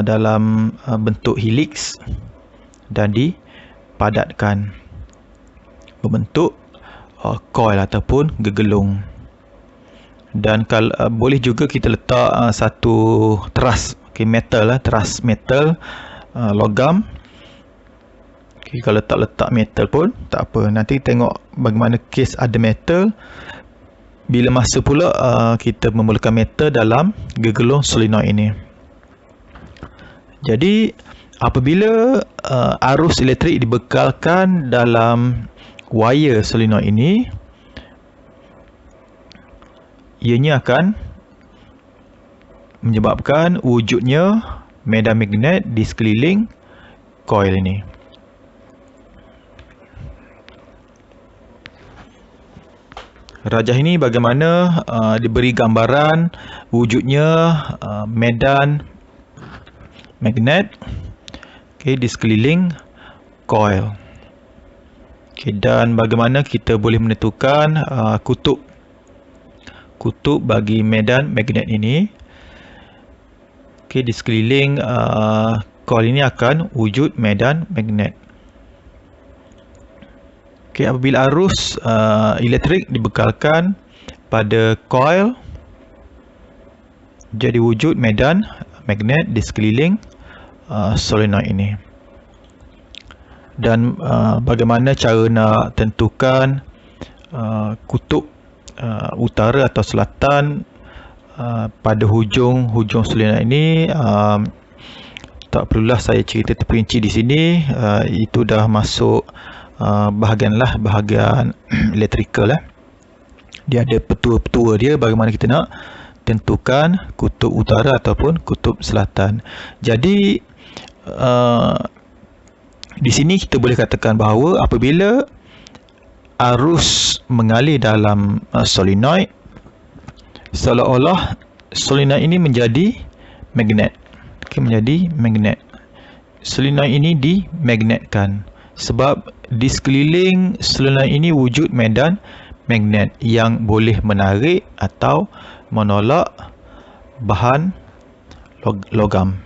dalam bentuk helix dan padatkan berbentuk coil ataupun gegelung. Dan kalau boleh juga kita letak satu teras metal lah, teras metal logam. Kalau tak letak metal pun tak apa, nanti tengok bagaimana kes ada metal. Bila masa pula kita memerlukan metal dalam gegelung solenoid ini. Jadi apabila arus elektrik dibekalkan dalam wire solenoid ini, ianya akan menyebabkan wujudnya medan magnet di sekeliling coil ini. Rajah ini bagaimana diberi gambaran wujudnya medan magnet di sekeliling coil. Dan bagaimana kita boleh menentukan kutub bagi medan magnet ini. Di sekeliling coil ini akan wujud medan magnet. Apabila arus elektrik dibekalkan pada coil, jadi wujud medan magnet di sekeliling solenoid ini. Dan bagaimana cara nak tentukan kutub utara atau selatan pada hujung solenoid ini, tak perlulah saya cerita terperinci di sini. Itu dah masuk bahagian elektrikal lah. Dia ada petua-petua dia bagaimana kita nak tentukan kutub utara ataupun kutub selatan. Jadi di sini kita boleh katakan bahawa apabila arus mengalir dalam solenoid, seolah-olah solenoid ini menjadi magnet. Menjadi magnet. Solenoid ini dimagnetkan sebab di sekeliling solenoid ini wujud medan magnet yang boleh menarik atau menolak bahan logam.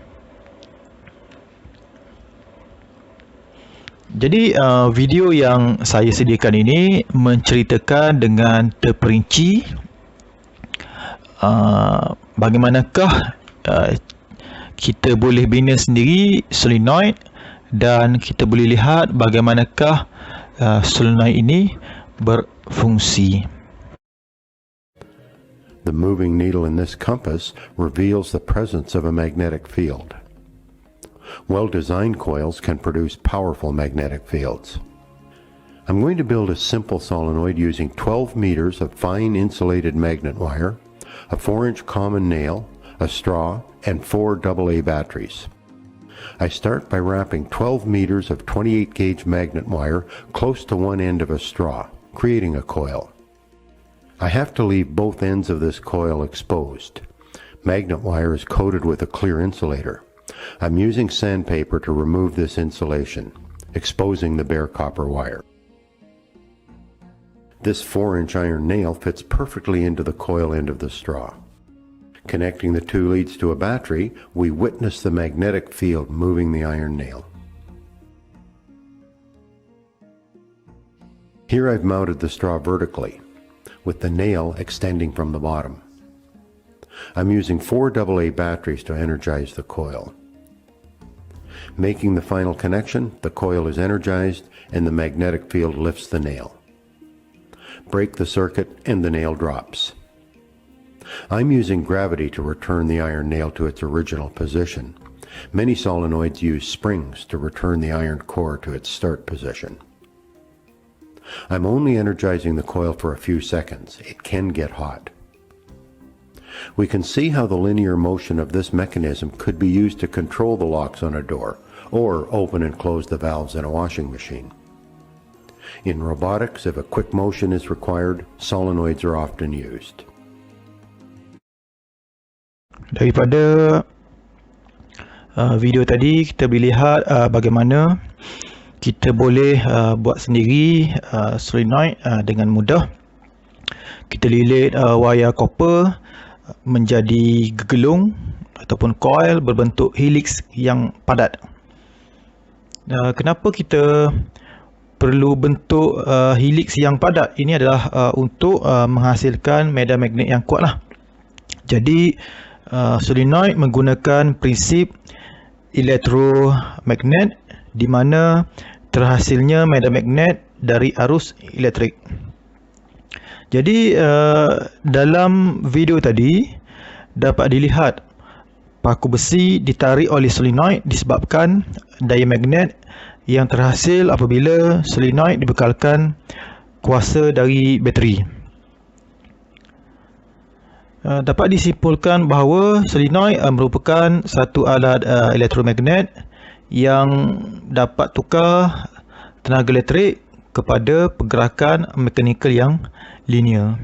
Jadi video yang saya sediakan ini menceritakan dengan terperinci bagaimanakah kita boleh bina sendiri solenoid, dan kita boleh lihat bagaimanakah solenoid ini berfungsi. The moving needle in this compass reveals the presence of a magnetic field. Well-designed coils can produce powerful magnetic fields. I'm going to build a simple solenoid using 12 meters of fine insulated magnet wire, a 4-inch common nail, a straw, and 4 AA batteries. I start by wrapping 12 meters of 28 gauge magnet wire close to one end of a straw, creating a coil. I have to leave both ends of this coil exposed. Magnet wire is coated with a clear insulator. I'm using sandpaper to remove this insulation, exposing the bare copper wire. This 4-inch iron nail fits perfectly into the coil end of the straw. Connecting the two leads to a battery, we witness the magnetic field moving the iron nail. Here I've mounted the straw vertically, with the nail extending from the bottom. I'm using 4 AA batteries to energize the coil. Making the final connection, the coil is energized and the magnetic field lifts the nail. Break the circuit and the nail drops. I'm using gravity to return the iron nail to its original position. Many solenoids use springs to return the iron core to its start position. I'm only energizing the coil for a few seconds. It can get hot. We can see how the linear motion of this mechanism could be used to control the locks on a door or open and close the valves in a washing machine. In robotics, if a quick motion is required, solenoids are often used. Daripada video tadi kita boleh lihat bagaimana kita boleh buat sendiri solenoid dengan mudah. Kita lilit wayar copper menjadi gegelung ataupun coil berbentuk helix yang padat. Kenapa kita perlu bentuk helix yang padat. Ini adalah untuk menghasilkan medan magnet yang kuat lah. Jadi solenoid menggunakan prinsip elektromagnet di mana terhasilnya medan magnet dari arus elektrik. Jadi dalam video tadi dapat dilihat paku besi ditarik oleh solenoid disebabkan daya magnet yang terhasil apabila solenoid dibekalkan kuasa dari bateri. Dapat disimpulkan bahawa solenoid merupakan satu alat elektromagnet yang dapat tukar tenaga elektrik kepada pergerakan mekanikal yang linear.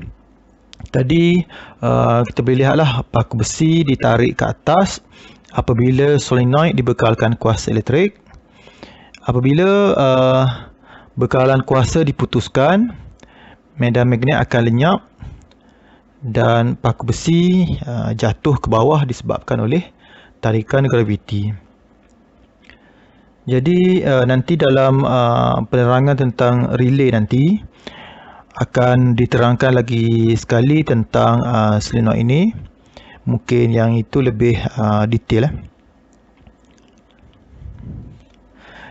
Tadi kita boleh lihatlah paku besi ditarik ke atas apabila solenoid dibekalkan kuasa elektrik. Apabila bekalan kuasa diputuskan, medan magnet akan lenyap dan paku besi jatuh ke bawah disebabkan oleh tarikan graviti. Jadi nanti dalam penerangan tentang relay nanti akan diterangkan lagi sekali tentang solenoid ini. Mungkin yang itu lebih detail.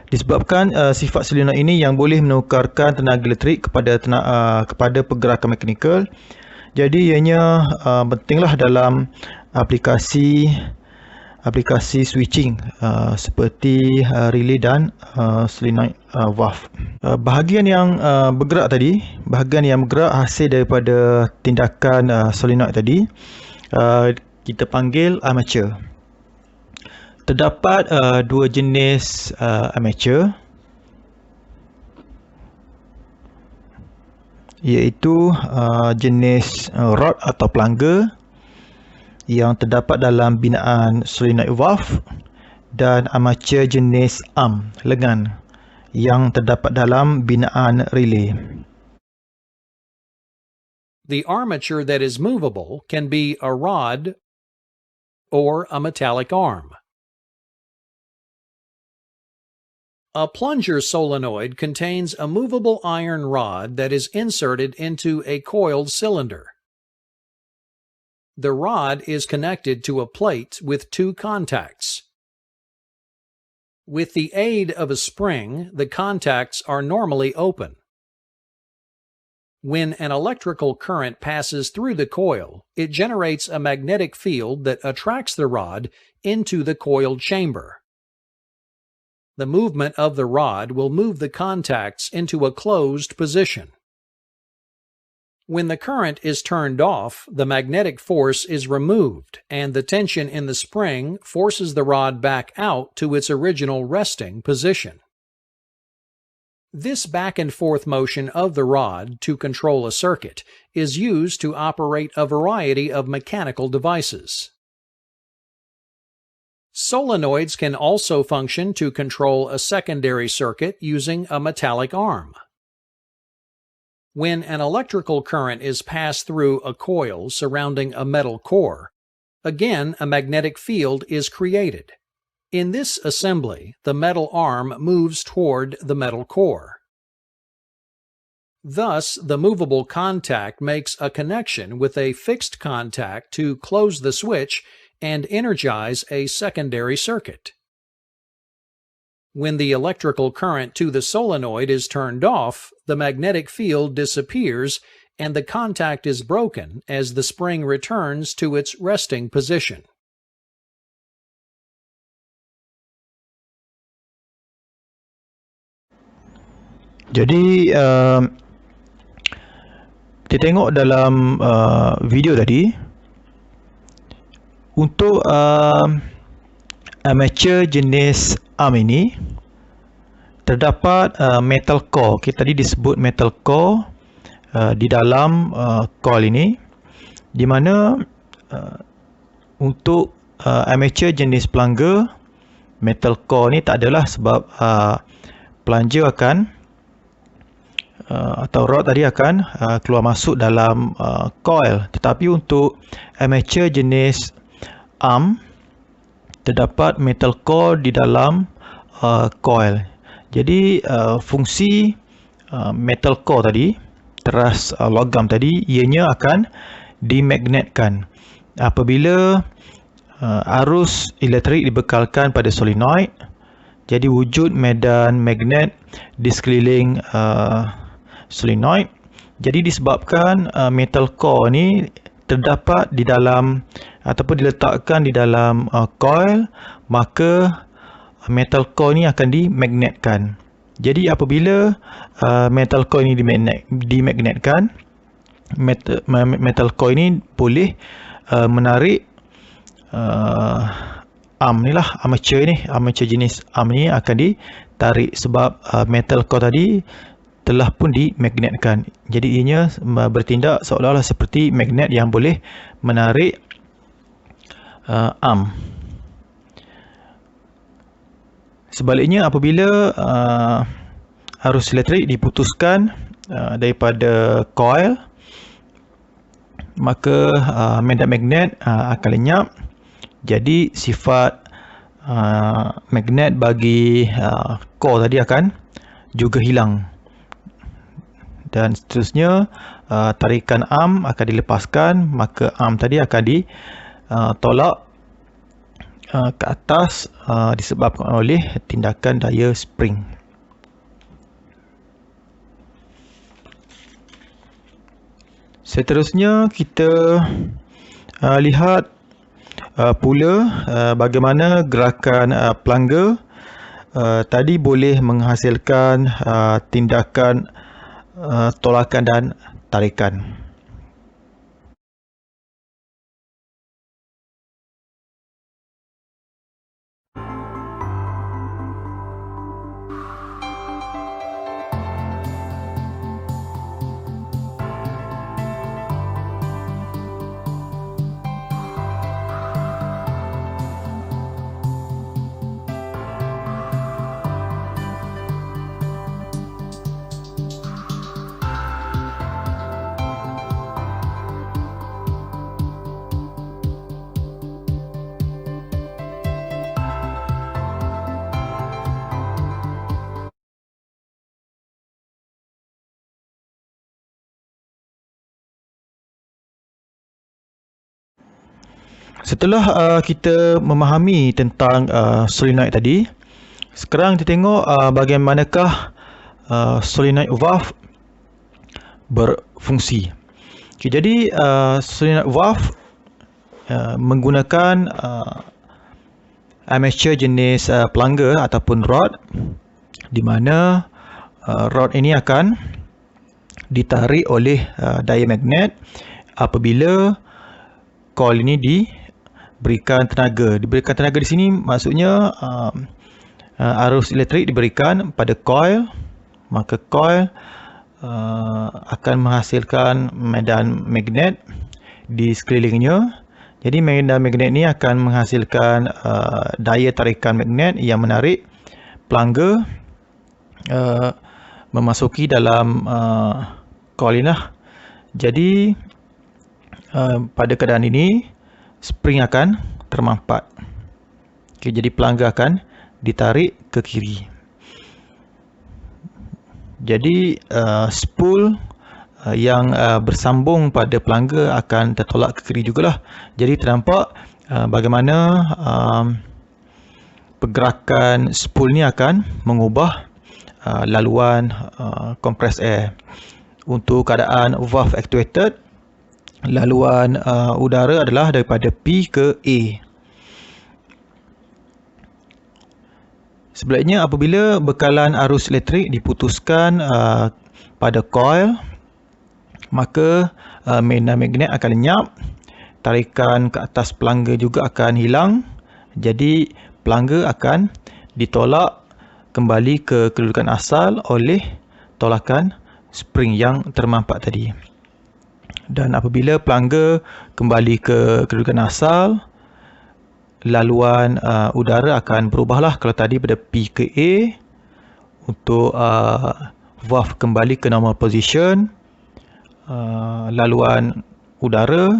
Disebabkan sifat solenoid ini yang boleh menukarkan tenaga elektrik kepada pergerakan mekanikal. Jadi ianya pentinglah dalam aplikasi switching seperti relay dan solenoid valve. Bahagian yang bergerak tadi, bahagian yang bergerak hasil daripada tindakan solenoid tadi, kita panggil armature. Terdapat dua jenis armature, iaitu jenis rod atau pelangga yang terdapat dalam binaan solenoid valve dan armature jenis arm, lengan, yang terdapat dalam binaan relay. The armature that is movable can be a rod or a metallic arm. A plunger solenoid contains a movable iron rod that is inserted into a coiled cylinder. The rod is connected to a plate with two contacts. With the aid of a spring, the contacts are normally open. When an electrical current passes through the coil, it generates a magnetic field that attracts the rod into the coiled chamber. The movement of the rod will move the contacts into a closed position. When the current is turned off, the magnetic force is removed, and the tension in the spring forces the rod back out to its original resting position. This back and forth motion of the rod to control a circuit is used to operate a variety of mechanical devices. Solenoids can also function to control a secondary circuit using a metallic arm. When an electrical current is passed through a coil surrounding a metal core, again a magnetic field is created. In this assembly, the metal arm moves toward the metal core. Thus, the movable contact makes a connection with a fixed contact to close the switch and energize a secondary circuit. When the electrical current to the solenoid is turned off, the magnetic field disappears and the contact is broken as the spring returns to its resting position. Jadi kita tengok dalam video tadi, untuk armature jenis arm ini terdapat metal core. Kita tadi disebut metal core di dalam coil ini, di mana untuk armature jenis pelangga, metal core ni tak adalah sebab pelanja akan atau rod tadi akan keluar masuk dalam coil. Tetapi untuk armature jenis arm terdapat metal core di dalam coil. Jadi fungsi metal core tadi, teras logam tadi, ianya akan dimagnetkan apabila arus elektrik dibekalkan pada solenoid. Jadi wujud medan magnet di sekeliling solenoid. Jadi disebabkan metal core ni terdapat di dalam ataupun diletakkan di dalam coil, maka metal core ni akan dimagnetkan. Jadi apabila metal core ini dimagnetkan, metal core ini boleh menarik arm ni lah, armature jenis arm ni akan ditarik sebab metal core tadi telah pun dimagnetkan. Jadi ianya bertindak seolah-olah seperti magnet yang boleh menarik arm. Sebaliknya apabila arus elektrik diputuskan daripada coil, maka medan magnet akan lenyap. Jadi sifat magnet bagi core tadi akan juga hilang. Dan seterusnya tarikan arm akan dilepaskan, maka arm tadi akan ditolak ke atas disebabkan oleh tindakan daya spring. Seterusnya kita lihat pula bagaimana gerakan pelangga tadi boleh menghasilkan tindakan tolakan dan tarikan. Setelah kita memahami tentang solenoid tadi, sekarang kita tengok bagaimanakah solenoid valve berfungsi. Okay, jadi solenoid valve menggunakan armature jenis pelangga ataupun rod, di mana rod ini akan ditarik oleh daya magnet apabila coil ini diberikan tenaga. Diberikan tenaga di sini maksudnya arus elektrik diberikan pada coil, maka coil akan menghasilkan medan magnet di sekelilingnya. Jadi medan magnet ini akan menghasilkan daya tarikan magnet yang menarik pelangga memasuki dalam coil ini. Jadi pada keadaan ini spring akan termampat. Okay, jadi pelangga akan ditarik ke kiri. Jadi spool yang bersambung pada pelangga akan tertolak ke kiri jugalah. Jadi ternampak bagaimana pergerakan spool ni akan mengubah laluan compressed air. Untuk keadaan valve actuated, laluan udara adalah daripada P ke A. Sebaliknya apabila bekalan arus elektrik diputuskan pada coil, maka medan magnet akan lenyap, tarikan ke atas pelangga juga akan hilang. Jadi pelangga akan ditolak kembali ke kedudukan asal oleh tolakan spring yang termampat tadi. Dan apabila pelangga kembali ke kedudukan asal, laluan udara akan berubahlah. Kalau tadi pada P ke A, untuk valve kembali ke normal position, laluan udara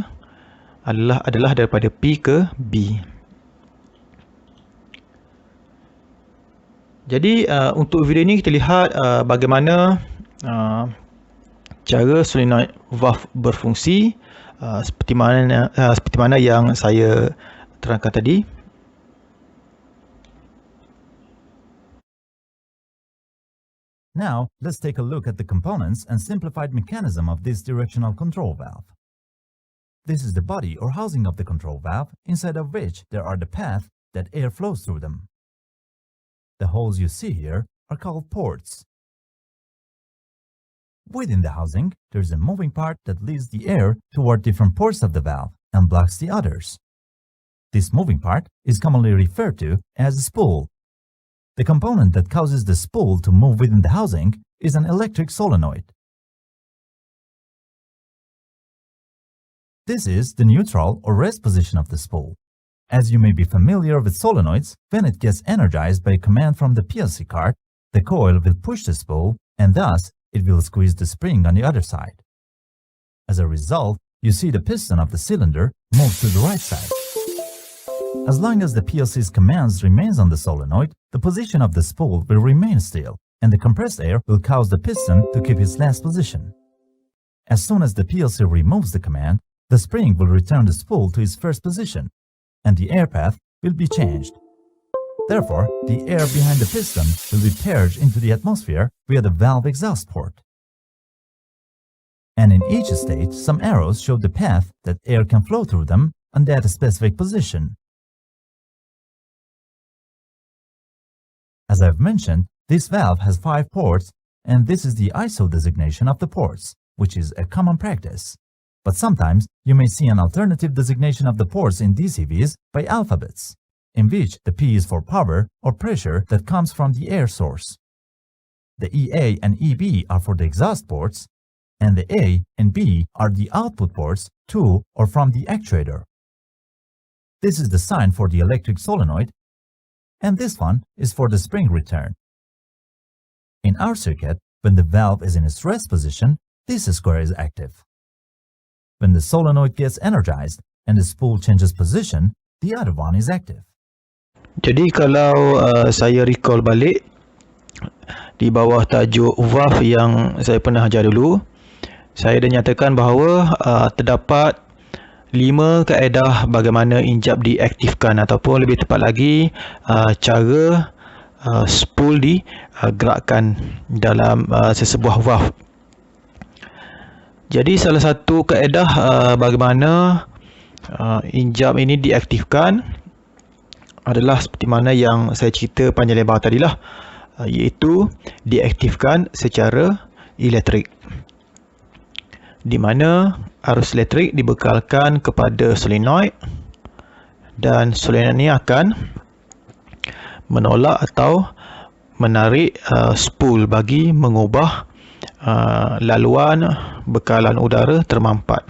adalah daripada P ke B. Jadi untuk video ini kita lihat bagaimana cara solenoid valve berfungsi seperti mana yang saya terangkan tadi. Now, let's take a look at the components and simplified mechanism of this directional control valve. This is the body or housing of the control valve, inside of which there are the paths that air flows through them. The holes you see here are called ports. Within the housing, there is a moving part that leads the air toward different ports of the valve and blocks the others. This moving part is commonly referred to as a spool. The component that causes the spool to move within the housing is an electric solenoid. This is the neutral or rest position of the spool. As you may be familiar with solenoids, when it gets energized by a command from the PLC card, the coil will push the spool and thus it will squeeze the spring on the other side. As a result, you see the piston of the cylinder move to the right side. As long as the PLC's commands remains on the solenoid, the position of the spool will remain still, and the compressed air will cause the piston to keep its last position. As soon as the PLC removes the command, the spring will return the spool to its first position, and the air path will be changed. Therefore, the air behind the piston will be purged into the atmosphere via the valve exhaust port. And in each stage, some arrows show the path that air can flow through them on that specific position. As I've mentioned, this valve has 5 ports, and this is the ISO designation of the ports, which is a common practice. But sometimes you may see an alternative designation of the ports in DCVs by alphabets, in which the P is for power or pressure that comes from the air source. The EA and EB are for the exhaust ports, and the A and B are the output ports to or from the actuator. This is the sign for the electric solenoid, and this one is for the spring return. In our circuit, when the valve is in its rest position, this square is active. When the solenoid gets energized and the spool changes position, the other one is active. Jadi kalau saya recall balik di bawah tajuk valve yang saya pernah ajar dulu, saya dah nyatakan bahawa terdapat 5 kaedah bagaimana injap diaktifkan, ataupun lebih tepat lagi cara spool digerakkan dalam sesebuah valve. Jadi salah satu kaedah bagaimana injap ini diaktifkan adalah seperti mana yang saya cerita panjang lebar tadilah, iaitu diaktifkan secara elektrik, di mana arus elektrik dibekalkan kepada solenoid, dan solenoid ini akan menolak atau menarik spool bagi mengubah laluan bekalan udara termampat.